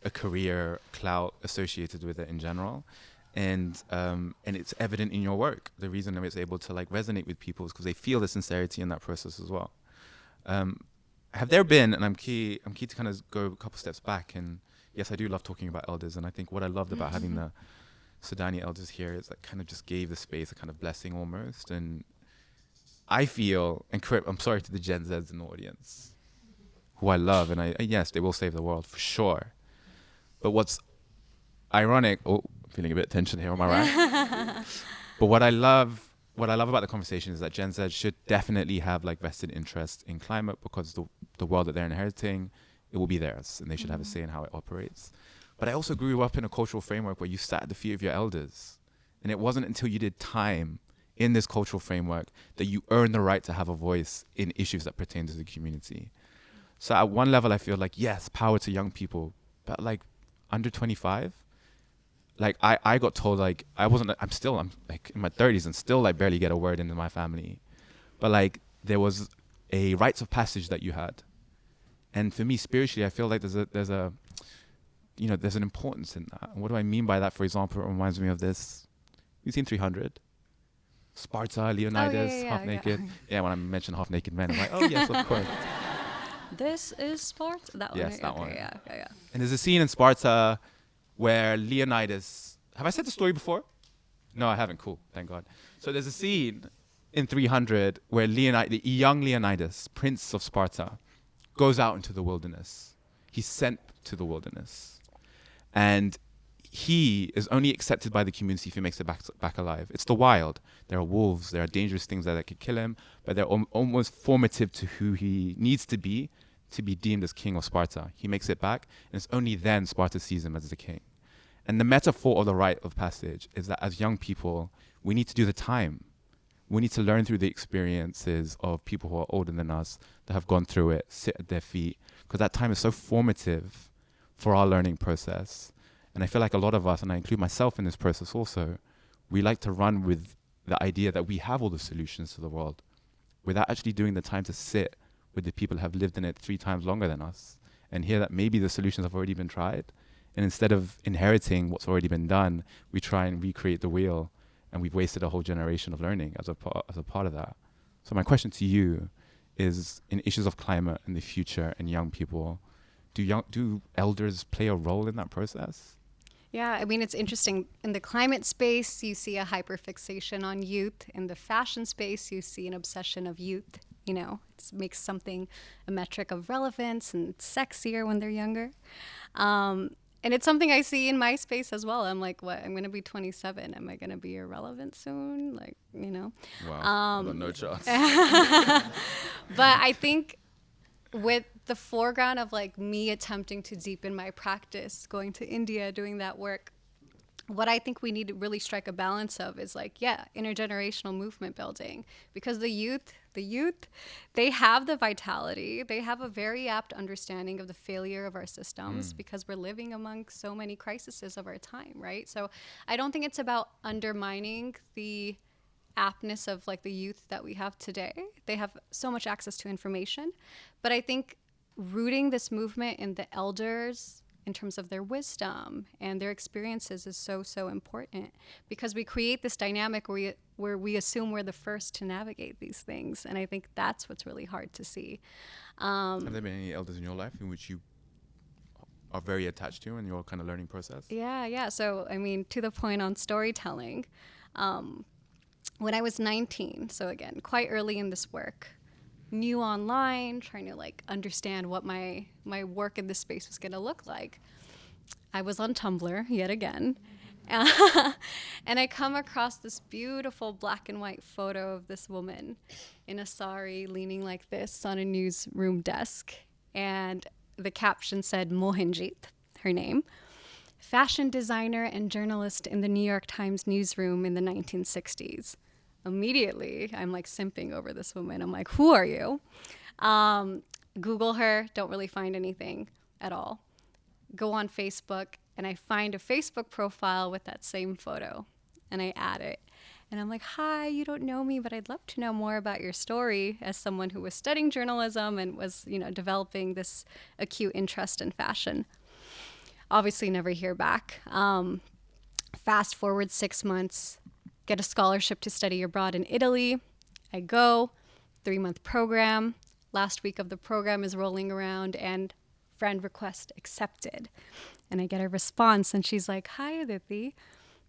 a career clout associated with it in general. And it's evident in your work. The reason that it's able to like resonate with people is because they feel the sincerity in that process as well. Have there been, and I'm key to kind of go a couple steps back, and yes, I do love talking about elders, and I think what I loved about having the Sudani elders here is that kind of just gave the space a kind of blessing almost. And I feel, and I'm sorry to the Gen Zs in the audience, who I love, and yes, they will save the world for sure. But what's ironic, feeling a bit of tension here, am I right? But what I love about the conversation is that Gen Z should definitely have like vested interest in climate, because the world that they're inheriting, it will be theirs, and they should have a say in how it operates. But I also grew up in a cultural framework where you sat at the feet of your elders. And it wasn't until you did time in this cultural framework that you earned the right to have a voice in issues that pertain to the community. So at one level, I feel like, yes, power to young people, but like under 25, like I got told like I'm like in my 30s and still like barely get a word into my family. But like there was a rites of passage that you had. And for me, spiritually, I feel like there's an importance in that. And what do I mean by that? For example, it reminds me of this. You've seen 300? Sparta, Leonidas, half naked. Yeah, when I mention half naked men, I'm like, oh yes, of course. This is Sparta? That one? Yes, that one. Yeah. And there's a scene in Sparta where Leonidas, have I said the story before? No, I haven't. Cool, thank God. So there's a scene in 300 where the young Leonidas, prince of Sparta, goes out into the wilderness. He's sent to the wilderness. And he is only accepted by the community if he makes it back alive. It's the wild. There are wolves. There are dangerous things that could kill him, but they're almost formative to who he needs to be deemed as king of Sparta. He makes it back, and it's only then Sparta sees him as the king. And the metaphor of the rite of passage is that as young people, we need to do the time. We need to learn through the experiences of people who are older than us that have gone through it, sit at their feet, because that time is so formative for our learning process. And I feel like a lot of us, and I include myself in this process also, we like to run with the idea that we have all the solutions to the world without actually doing the time to sit with the people who have lived in it 3 times longer than us and hear that maybe the solutions have already been tried. And instead of inheriting what's already been done, we try and recreate the wheel, and we've wasted a whole generation of learning as a part of that. So my question to you is, in issues of climate and the future and young people, do elders play a role in that process? Yeah, I mean, it's interesting. In the climate space, you see a hyperfixation on youth. In the fashion space, you see an obsession of youth. You know, it makes something a metric of relevance and it's sexier when they're younger. And it's something I see in my space as well. I'm like, what? I'm going to be 27. Am I going to be irrelevant soon? Like, you know? Wow, no chance. But I think with the foreground of like me attempting to deepen my practice, going to India, doing that work, what I think we need to really strike a balance of is like, yeah, intergenerational movement building, because the youth, they have the vitality. They have a very apt understanding of the failure of our systems because we're living among so many crises of our time, right? So I don't think it's about undermining the aptness of like the youth that we have today. They have so much access to information, but I think rooting this movement in the elders in terms of their wisdom and their experiences is so important, because we create this dynamic where we assume we're the first to navigate these things, and I think that's what's really hard to see. Have there been any elders in your life in which you are very attached to in your kind of learning process? Yeah. So I mean, to the point on storytelling, when I was 19, so again, quite early in this work, new online, trying to like understand what my work in this space was going to look like. I was on Tumblr yet again. And I come across this beautiful black and white photo of this woman in a sari leaning like this on a newsroom desk. And the caption said Mohinjit, her name, fashion designer and journalist in the New York Times newsroom in the 1960s. Immediately, I'm like simping over this woman. I'm like, who are you? Google her, don't really find anything at all. Go on Facebook, and I find a Facebook profile with that same photo, and I add it. And I'm like, hi, you don't know me, but I'd love to know more about your story, as someone who was studying journalism and was, developing this acute interest in fashion. Obviously, never hear back. Fast forward 6 months, get a scholarship to study abroad in Italy. I go, 3-month program. Last week of the program is rolling around, and friend request accepted. And I get a response, and she's like, hi, Aditi.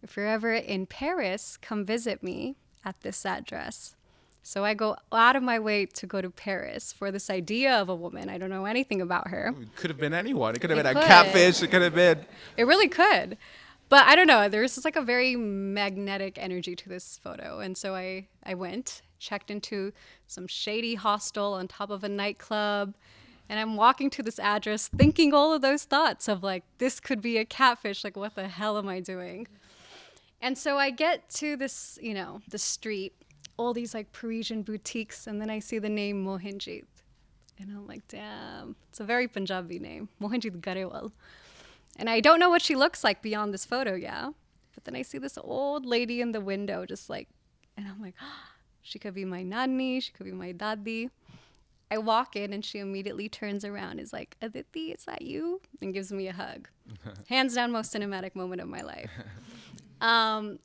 If you're ever in Paris, come visit me at this address. So I go out of my way to go to Paris for this idea of a woman. I don't know anything about her. It could have been anyone. It could have It been a could. catfish. It could have been. It really could. But I don't know. There's just like a very magnetic energy to this photo. And so I went, checked into some shady hostel on top of a nightclub. And I'm walking to this address thinking all of those thoughts of like, this could be a catfish. Like, what the hell am I doing? And so I get to this, the street, all these like Parisian boutiques. And then I see the name Mohinjit. And I'm like, damn, it's a very Punjabi name, Mohinjit Garewal. And I don't know what she looks like beyond this photo, yeah? But then I see this old lady in the window just like, and I'm like, she could be my Nahdi, she could be my Dadi. I walk in and she immediately turns around, is like, Aditi, is that you? And gives me a hug. Hands down, most cinematic moment of my life.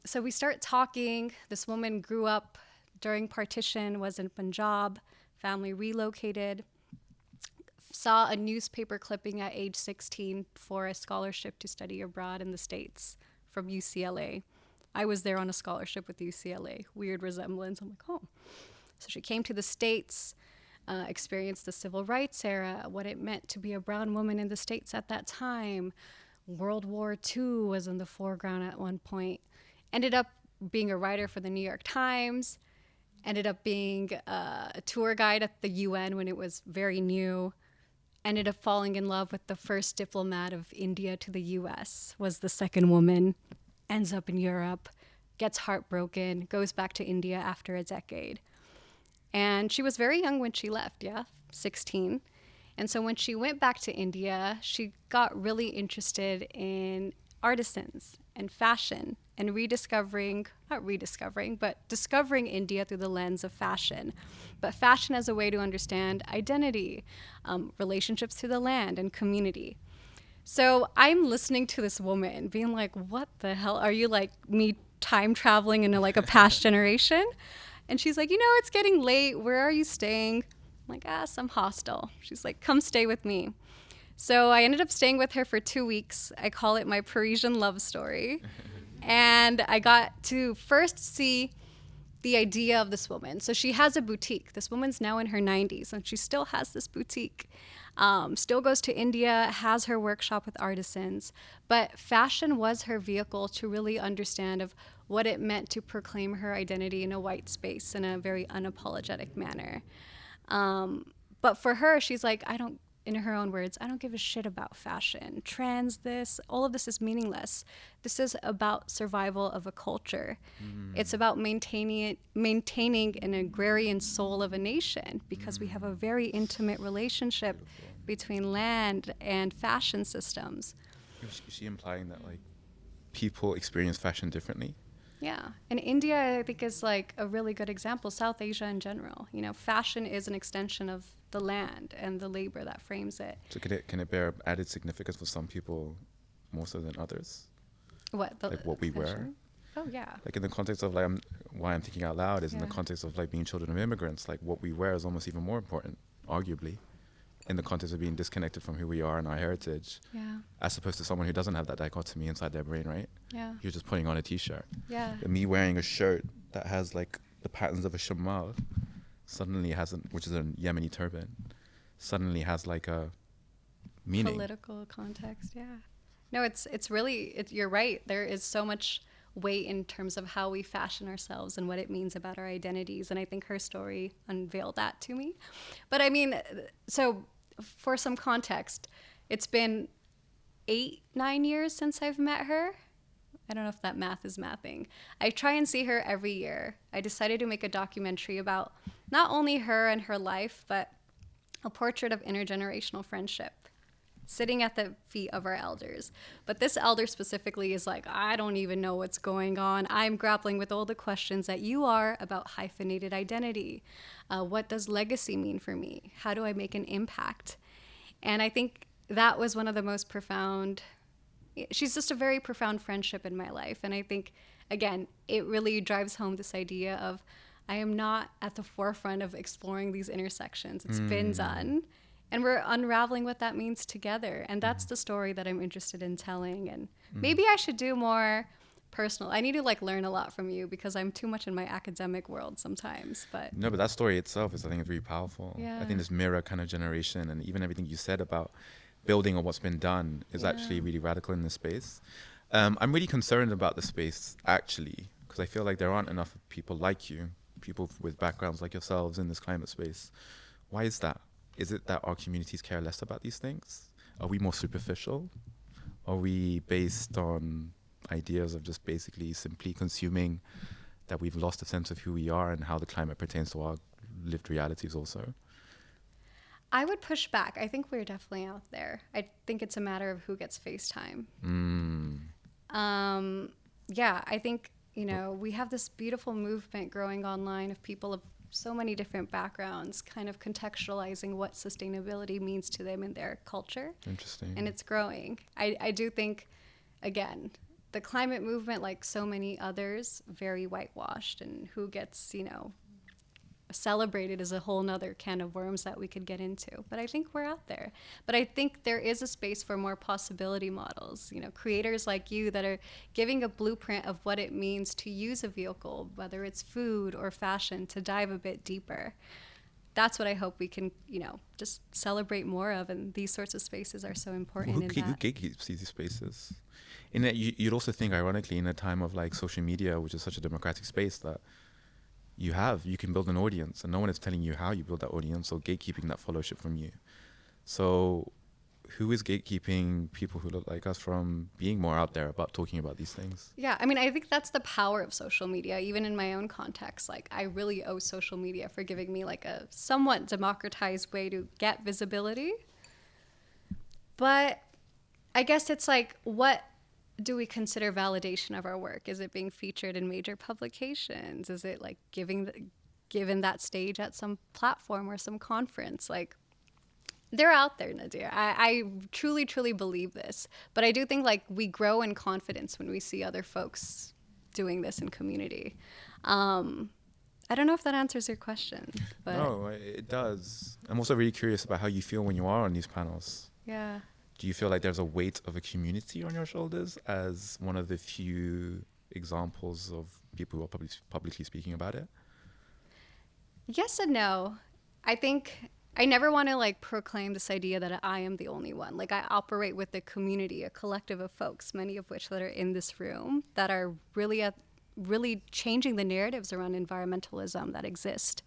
So we start talking. This woman grew up during partition, was in Punjab, family relocated. Saw a newspaper clipping at age 16 for a scholarship to study abroad in the States from UCLA. I was there on a scholarship with UCLA. Weird resemblance. I'm like, oh. So she came to the States, experienced the civil rights era, what it meant to be a brown woman in the States at that time. World War II was in the foreground at one point. Ended up being a writer for the New York Times. Ended up being a tour guide at the UN when it was very new. Ended up falling in love with the first diplomat of India to the US, was the second woman, ends up in Europe, gets heartbroken, goes back to India after a decade. And she was very young when she left, 16. And so when she went back to India, she got really interested in artisans and fashion and discovering India through the lens of fashion. But fashion as a way to understand identity, relationships to the land and community. So I'm listening to this woman being like, what the hell? Are you like me time traveling into like a past generation? And she's like, it's getting late. Where are you staying? I'm like, some hostel. She's like, come stay with me. So I ended up staying with her for 2 weeks. I call it my Parisian love story. And I got to first see the idea of this woman. So she has a boutique. This woman's now in her 90s, and she still has this boutique. Still goes to India, has her workshop with artisans. But fashion was her vehicle to really understand of what it meant to proclaim her identity in a white space in a very unapologetic manner. But for her, she's like, I don't in her own words, I don't give a shit about fashion, trends, this, all of this is meaningless. This is about survival of a culture. It's about maintaining an agrarian soul of a nation, because we have a very intimate relationship Beautiful. between land and fashion systems. Is she implying that like people experience fashion differently? Yeah. And India, I think, is like a really good example. South Asia in general. You know, fashion is an extension of the land and the labor that frames it. So can it bear added significance for some people more so than others? What? The Like what we wear? fashion? Oh, yeah. Like in the context of like why I'm thinking out loud is in the Yeah. context of like being children of immigrants, like what we wear is almost even more important, arguably, in the context of being disconnected from who we are and our heritage, Yeah. as opposed to someone who doesn't have that dichotomy inside their brain, right? Yeah. You're just putting on a t-shirt. Yeah. And me wearing a shirt that has like the patterns of a shamal suddenly which is a Yemeni turban, suddenly has like a meaning. Political context, yeah. No, it's really, you're right. There is so much weight in terms of how we fashion ourselves and what it means about our identities. And I think her story unveiled that to me. But I mean, so for some context, it's been 8, 9 years since I've met her. I don't know if that math is mathing. I try and see her every year. I decided to make a documentary about not only her and her life, but a portrait of intergenerational friendship, sitting at the feet of our elders. But this elder specifically is like, I don't even know what's going on. I'm grappling with all the questions that you are about hyphenated identity. What does legacy mean for me? How do I make an impact? And I think that was one of the most profound, she's just a very profound friendship in my life. And I think, again, it really drives home this idea of I am not at the forefront of exploring these intersections. It's been done. And we're unraveling what that means together. And that's the story that I'm interested in telling. And maybe I should do more personal. I need to like learn a lot from you, because I'm too much in my academic world sometimes. But No, but that story itself is, I think, it's very powerful. Yeah. I think this mirror kind of generation and even everything you said about building on what's been done is actually really radical in this space. I'm really concerned about the space, actually, because I feel like there aren't enough people like you, people with backgrounds like yourselves in this climate space. Why is that? Is it that our communities care less about these things? Are we more superficial? Are we based on ideas of just basically simply consuming, that we've lost a sense of who we are and how the climate pertains to our lived realities also? I would push back. I think we're definitely out there. I think it's a matter of who gets FaceTime. Yeah, I think, you know, we have this beautiful movement growing online of people of so many different backgrounds kind of contextualizing what sustainability means to them in their culture. Interesting. And it's growing. I do think, again, the climate movement, like so many others, very whitewashed, and who gets, you know, celebrated is a whole nother can of worms that we could get into. But I think we're out there. But I think there is a space for more possibility models, you know, creators like you that are giving a blueprint of what it means to use a vehicle, whether it's food or fashion, to dive a bit deeper. That's what I hope we can, you know, just celebrate more of. And these sorts of spaces are so important. Who gatekeeps these spaces? In that, you'd also think, ironically, in a time of like social media, which is such a democratic space, that you can build an audience, and no one is telling you how you build that audience or gatekeeping that followership from you. So who is gatekeeping people who look like us from being more out there about talking about these things? Yeah, I mean, I think that's the power of social media, even in my own context. Like, I really owe social media for giving me like a somewhat democratized way to get visibility. But I guess it's like, what do we consider validation of our work? Is it being featured in major publications? Is it like given that stage at some platform or some conference? Like, they're out there, Nadir. I truly, truly believe this. But I do think like we grow in confidence when we see other folks doing this in community. I don't know if that answers your question. But No, it does. I'm also really curious about how you feel when you are on these panels. yeah. Do you feel like there's a weight of a community on your shoulders as one of the few examples of people who are publicly speaking about it? Yes and no. I think I never want to like proclaim this idea that I am the only one. Like, I operate with a community, a collective of folks, many of which that are in this room, that are really at really changing the narratives around environmentalism that exist,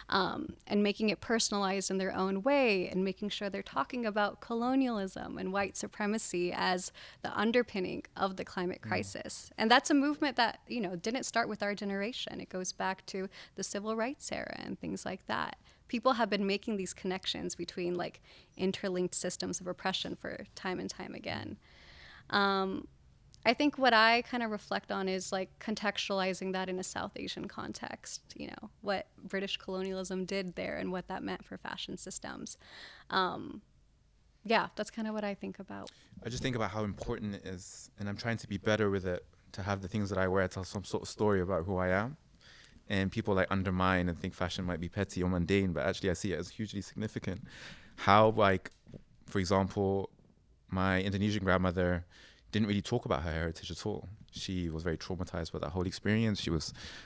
and making it personalized in their own way, and making sure they're talking about colonialism and white supremacy as the underpinning of the climate crisis. And that's a movement that, didn't start with our generation. It goes back to the civil rights era and things like that. People have been making these connections between like interlinked systems of oppression for time and time again. I think what I kind of reflect on is like contextualizing that in a South Asian context, what British colonialism did there and what that meant for fashion systems. Yeah, that's kind of what I think about. I just think about how important it is, and I'm trying to be better with it, to have the things that I wear tell some sort of story about who I am. And people like undermine and think fashion might be petty or mundane, but actually I see it as hugely significant. How, like, for example, my Indonesian grandmother didn't really talk about her heritage at all. She was very traumatized by that whole experience.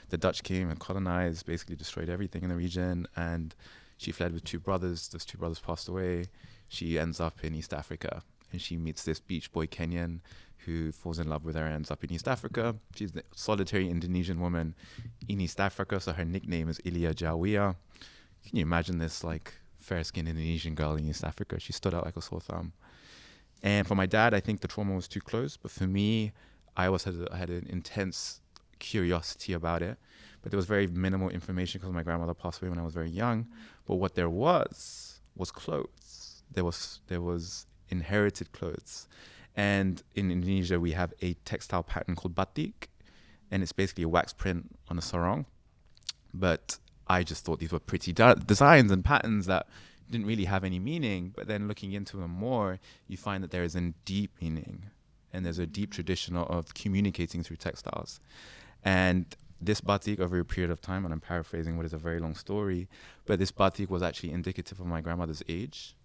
The Dutch came and colonized, basically destroyed everything in the region, and she fled with two brothers. Those two brothers passed away. She ends up in East Africa, and she meets this beach boy Kenyan who falls in love with her and ends up in East Africa. She's the solitary Indonesian woman in East Africa, so her nickname is Ilia Jawiya. Can you imagine this, like, fair-skinned Indonesian girl in East Africa? She stood out like a sore thumb. And for my dad, I think the trauma was too close. But for me, I had an intense curiosity about it. But there was very minimal information because my grandmother passed away when I was very young. But what there was clothes. There was inherited clothes. And in Indonesia, we have a textile pattern called batik. And it's basically a wax print on a sarong. But I just thought these were pretty designs and patterns that didn't really have any meaning. But then looking into them more, you find that there is a deep meaning, and there's a deep tradition of communicating through textiles. And this batik, over a period of time, and I'm paraphrasing what is a very long story, but this batik was actually indicative of my grandmother's age,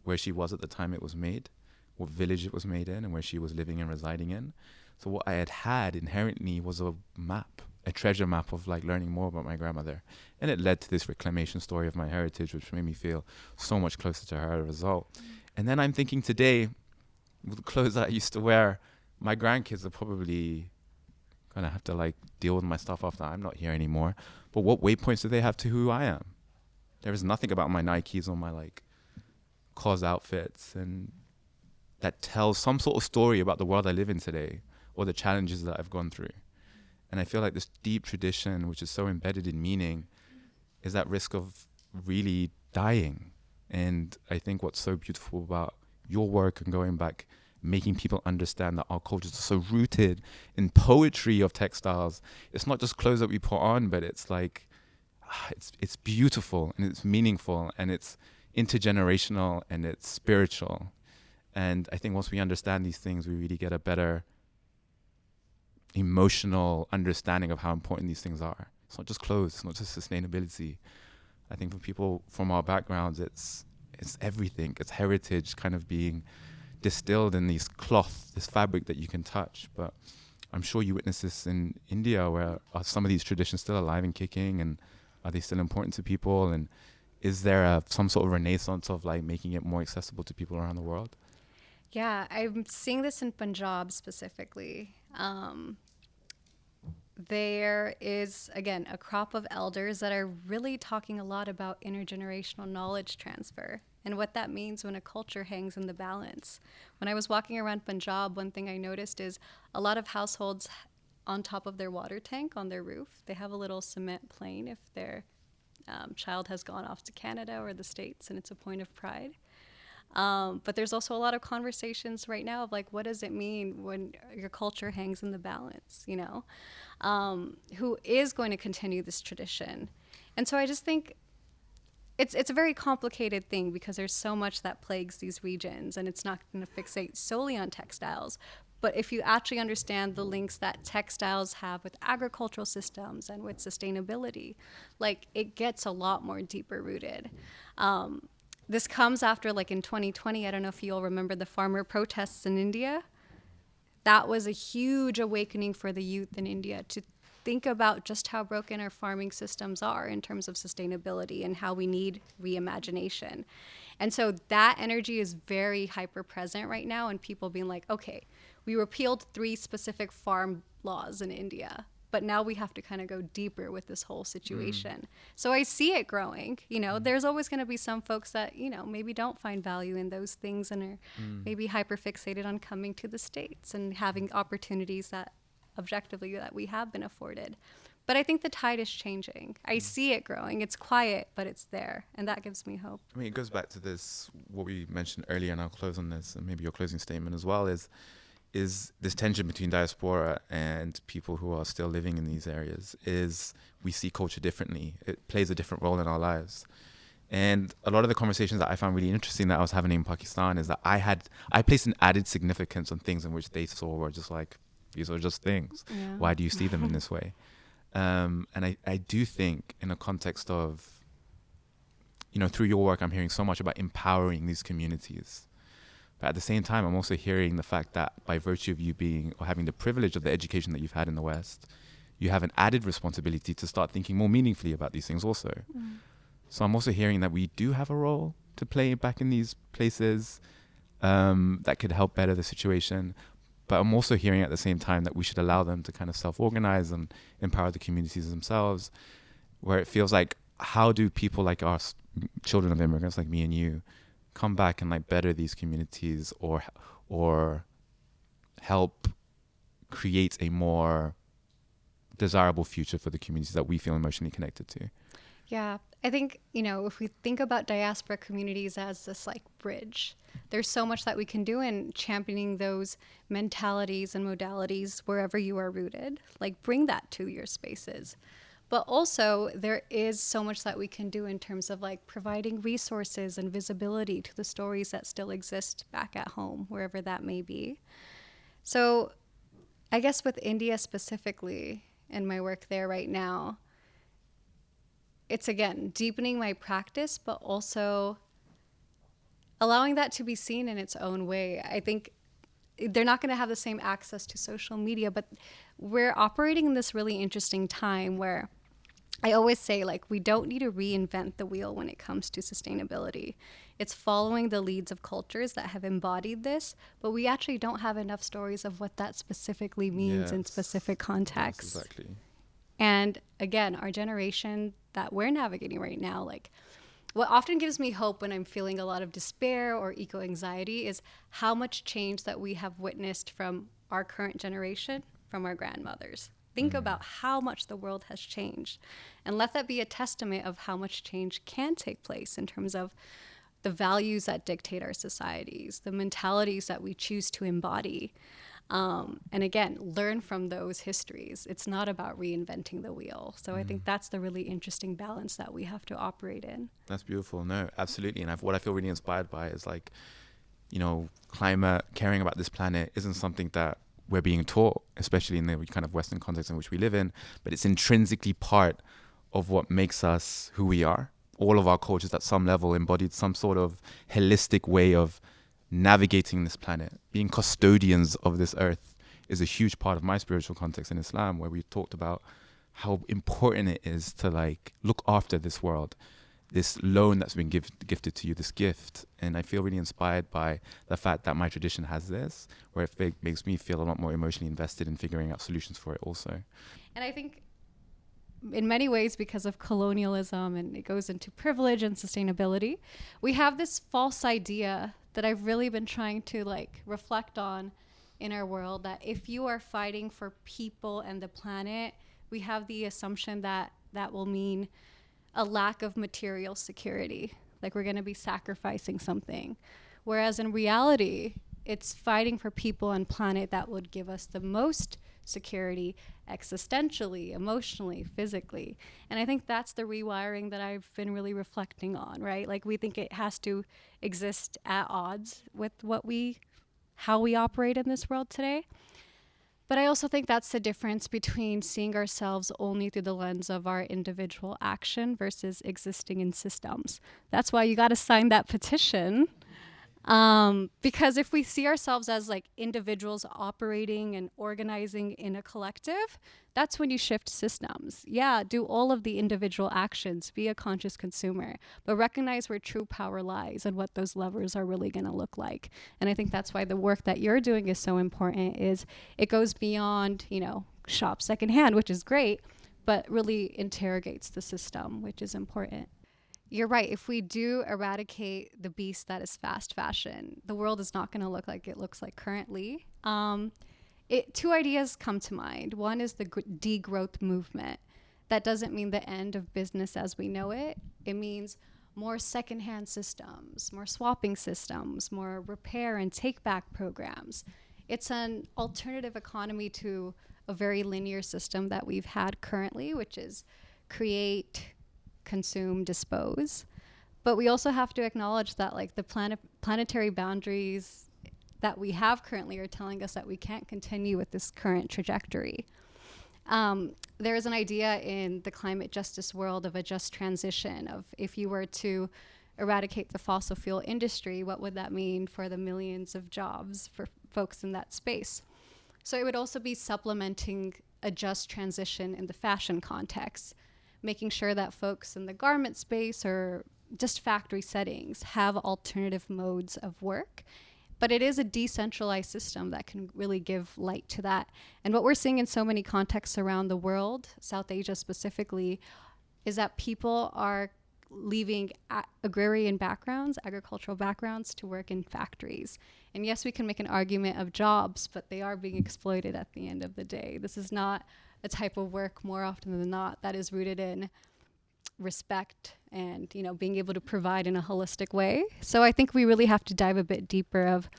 where she was at the time it was made, what village it was made in, and where she was living and residing in. So what I had inherently was a map, a treasure map of like learning more about my grandmother. And it led to this reclamation story of my heritage, which made me feel so much closer to her as a result. And then I'm thinking today, with the clothes that I used to wear, my grandkids are probably gonna have to like deal with my stuff after I'm not here anymore. But what waypoints do they have to who I am? There is nothing about my Nikes or my like cause outfits and that tells some sort of story about the world I live in today or the challenges that I've gone through. And I feel like this deep tradition, which is so embedded in meaning, is at risk of really dying. And I think what's so beautiful about your work and going back, making people understand that our cultures are so rooted in poetry of textiles. It's not just clothes that we put on, but it's like, it's beautiful and it's meaningful and it's intergenerational and it's spiritual. And I think once we understand these things, we really get a better emotional understanding of how important these things are. It's not just clothes, it's not just sustainability. I think for people from our backgrounds, it's everything. It's heritage kind of being distilled in these cloth, this fabric that you can touch. But I'm sure you witness this in India, where are some of these traditions still alive and kicking, and are they still important to people? And is there some sort of renaissance of like making it more accessible to people around the world? Yeah, I'm seeing this in Punjab specifically. There is, again, a crop of elders that are really talking a lot about intergenerational knowledge transfer and what that means when a culture hangs in the balance. When I was walking around Punjab, one thing I noticed is a lot of households on top of their water tank on their roof, they have a little cement plane if their child has gone off to Canada or the States, and it's a point of pride. But there's also a lot of conversations right now of like, what does it mean when your culture hangs in the balance, who is going to continue this tradition? And so I just think it's a very complicated thing because there's so much that plagues these regions, and it's not going to fixate solely on textiles. But if you actually understand the links that textiles have with agricultural systems and with sustainability, like it gets a lot more deeper rooted. This comes after, like in 2020, I don't know if you all remember the farmer protests in India. That was a huge awakening for the youth in India to think about just how broken our farming systems are in terms of sustainability and how we need reimagination. And so that energy is very hyper present right now, and people being like, okay, we repealed 3 specific farm laws in India. but now we have to kind of go deeper with this whole situation. So I see it growing. There's always going to be some folks that, maybe don't find value in those things and are maybe hyper fixated on coming to the States and having opportunities that objectively that we have been afforded. But I think the tide is changing. I see it growing. It's quiet, but it's there. And that gives me hope. I mean, it goes back to this, what we mentioned earlier, and I'll close on this, and maybe your closing statement as well, is this tension between diaspora and people who are still living in these areas. Is we see culture differently. It plays a different role in our lives. And a lot of the conversations that I found really interesting that I was having in Pakistan is that I placed an added significance on things in which they saw were just like, these are just things. Yeah. Why do you see them in this way? And I do think in a context of, through your work, I'm hearing so much about empowering these communities. But at the same time, I'm also hearing the fact that by virtue of you being or having the privilege of the education that you've had in the West, you have an added responsibility to start thinking more meaningfully about these things also. So I'm also hearing that we do have a role to play back in these places that could help better the situation. But I'm also hearing at the same time that we should allow them to kind of self-organize and empower the communities themselves, where it feels like, how do people like us, children of immigrants like me and you, come back and like better these communities or help create a more desirable future for the communities that we feel emotionally connected to? Yeah, I think, if we think about diaspora communities as this like bridge, there's so much that we can do in championing those mentalities and modalities wherever you are rooted. Like, bring that to your spaces. But also, there is so much that we can do in terms of like providing resources and visibility to the stories that still exist back at home, wherever that may be. So I guess with India specifically and my work there right now, it's, again, deepening my practice, but also allowing that to be seen in its own way. I think they're not going to have the same access to social media, but we're operating in this really interesting time where I always say, like, we don't need to reinvent the wheel when it comes to sustainability. It's following the leads of cultures that have embodied this, but we actually don't have enough stories of what that specifically means in specific contexts. Yes, exactly. And again, our generation that we're navigating right now, like, what often gives me hope when I'm feeling a lot of despair or eco-anxiety is how much change that we have witnessed from our current generation, from our grandmothers. Think about how much the world has changed, and let that be a testament of how much change can take place in terms of the values that dictate our societies, the mentalities that we choose to embody. And again, learn from those histories. It's not about reinventing the wheel. So I think that's the really interesting balance that we have to operate in. That's beautiful. No, absolutely. And what I feel really inspired by is like, climate, caring about this planet isn't something that we're being taught, especially in the kind of Western context in which we live in, but it's intrinsically part of what makes us who we are. All of our cultures at some level embodied some sort of holistic way of navigating this planet. Being custodians of this earth is a huge part of my spiritual context in Islam, where we talked about how important it is to like look after this world, this loan that's been gifted to you, this gift. And I feel really inspired by the fact that my tradition has this, where it makes me feel a lot more emotionally invested in figuring out solutions for it also. And I think in many ways, because of colonialism, and it goes into privilege and sustainability, we have this false idea that I've really been trying to like reflect on in our world, that if you are fighting for people and the planet, we have the assumption that that will mean a lack of material security, like we're going to be sacrificing something. Whereas in reality, it's fighting for people and planet that would give us the most security existentially, emotionally, physically. And I think that's the rewiring that I've been really reflecting on, right? Like, we think it has to exist at odds with how we operate in this world today. But I also think that's the difference between seeing ourselves only through the lens of our individual action versus existing in systems. That's why you got to sign that petition. Because if we see ourselves as like individuals operating and organizing in a collective, that's when you shift systems. Yeah, do all of the individual actions, be a conscious consumer, but recognize where true power lies and what those levers are really going to look like. And I think that's why the work that you're doing is so important. Is it goes beyond, shop secondhand, which is great, but really interrogates the system, which is important. You're right. If we do eradicate the beast that is fast fashion, the world is not going to look like it looks like currently. Two ideas come to mind. One is the degrowth movement. That doesn't mean the end of business as we know it. It means more secondhand systems, more swapping systems, more repair and take back programs. It's an alternative economy to a very linear system that we've had currently, which is create, consume, dispose. But we also have to acknowledge that like the planetary boundaries that we have currently are telling us that we can't continue with this current trajectory. There is an idea in the climate justice world of a just transition, of if you were to eradicate the fossil fuel industry, what would that mean for the millions of jobs for folks in that space? So it would also be supplementing a just transition in the fashion context, making sure that folks in the garment space or just factory settings have alternative modes of work. But it is a decentralized system that can really give light to that. And what we're seeing in so many contexts around the world, South Asia specifically, is that people are leaving agrarian backgrounds, agricultural backgrounds, to work in factories. And yes, we can make an argument of jobs, but they are being exploited at the end of the day. This is not a type of work, more often than not, that is rooted in respect and, you know, being able to provide in a holistic way. So I think we really have to dive a bit deeper of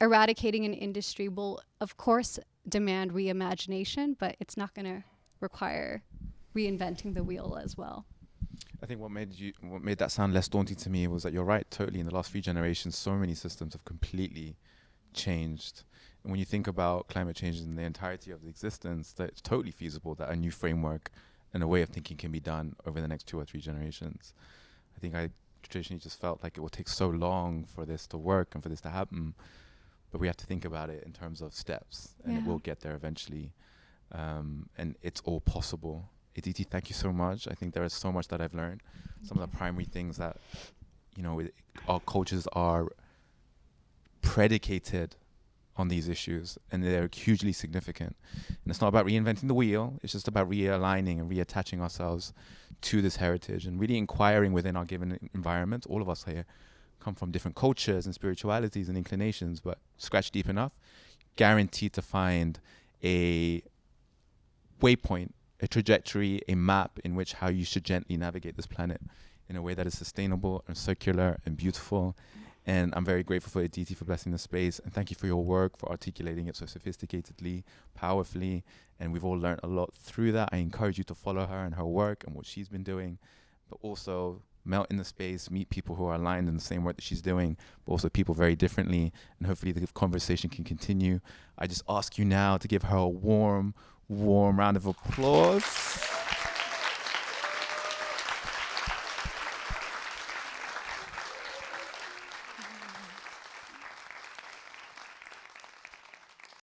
eradicating an industry will, of course, demand reimagination, but it's not going to require reinventing the wheel as well. I think what made that sound less daunting to me was that you're right, totally. In the last few generations, so many systems have completely changed. And when you think about climate change in the entirety of the existence, that it's totally feasible that a new framework and a way of thinking can be done over the next 2 or 3 generations. I think I traditionally just felt like it would take so long for this to work and for this to happen, but we have to think about it in terms of steps, and it will get there eventually. And it's all possible. Aditi, thank you so much. I think there is so much that I've learned. Some of the primary things that, you know, our cultures are predicated on these issues, and they're hugely significant. And it's not about reinventing the wheel. It's just about realigning and reattaching ourselves to this heritage and really inquiring within our given environment. All of us here come from different cultures and spiritualities and inclinations, but scratch deep enough, guaranteed to find a waypoint, a trajectory, a map in which how you should gently navigate this planet in a way that is sustainable and circular and beautiful. And I'm very grateful for Aditi for blessing the space. And thank you for your work, for articulating it so sophisticatedly, powerfully. And we've all learned a lot through that. I encourage you to follow her and her work and what she's been doing, but also melt in the space, meet people who are aligned in the same work that she's doing, but also people very differently. And hopefully the conversation can continue. I just ask you now to give her a warm round of applause.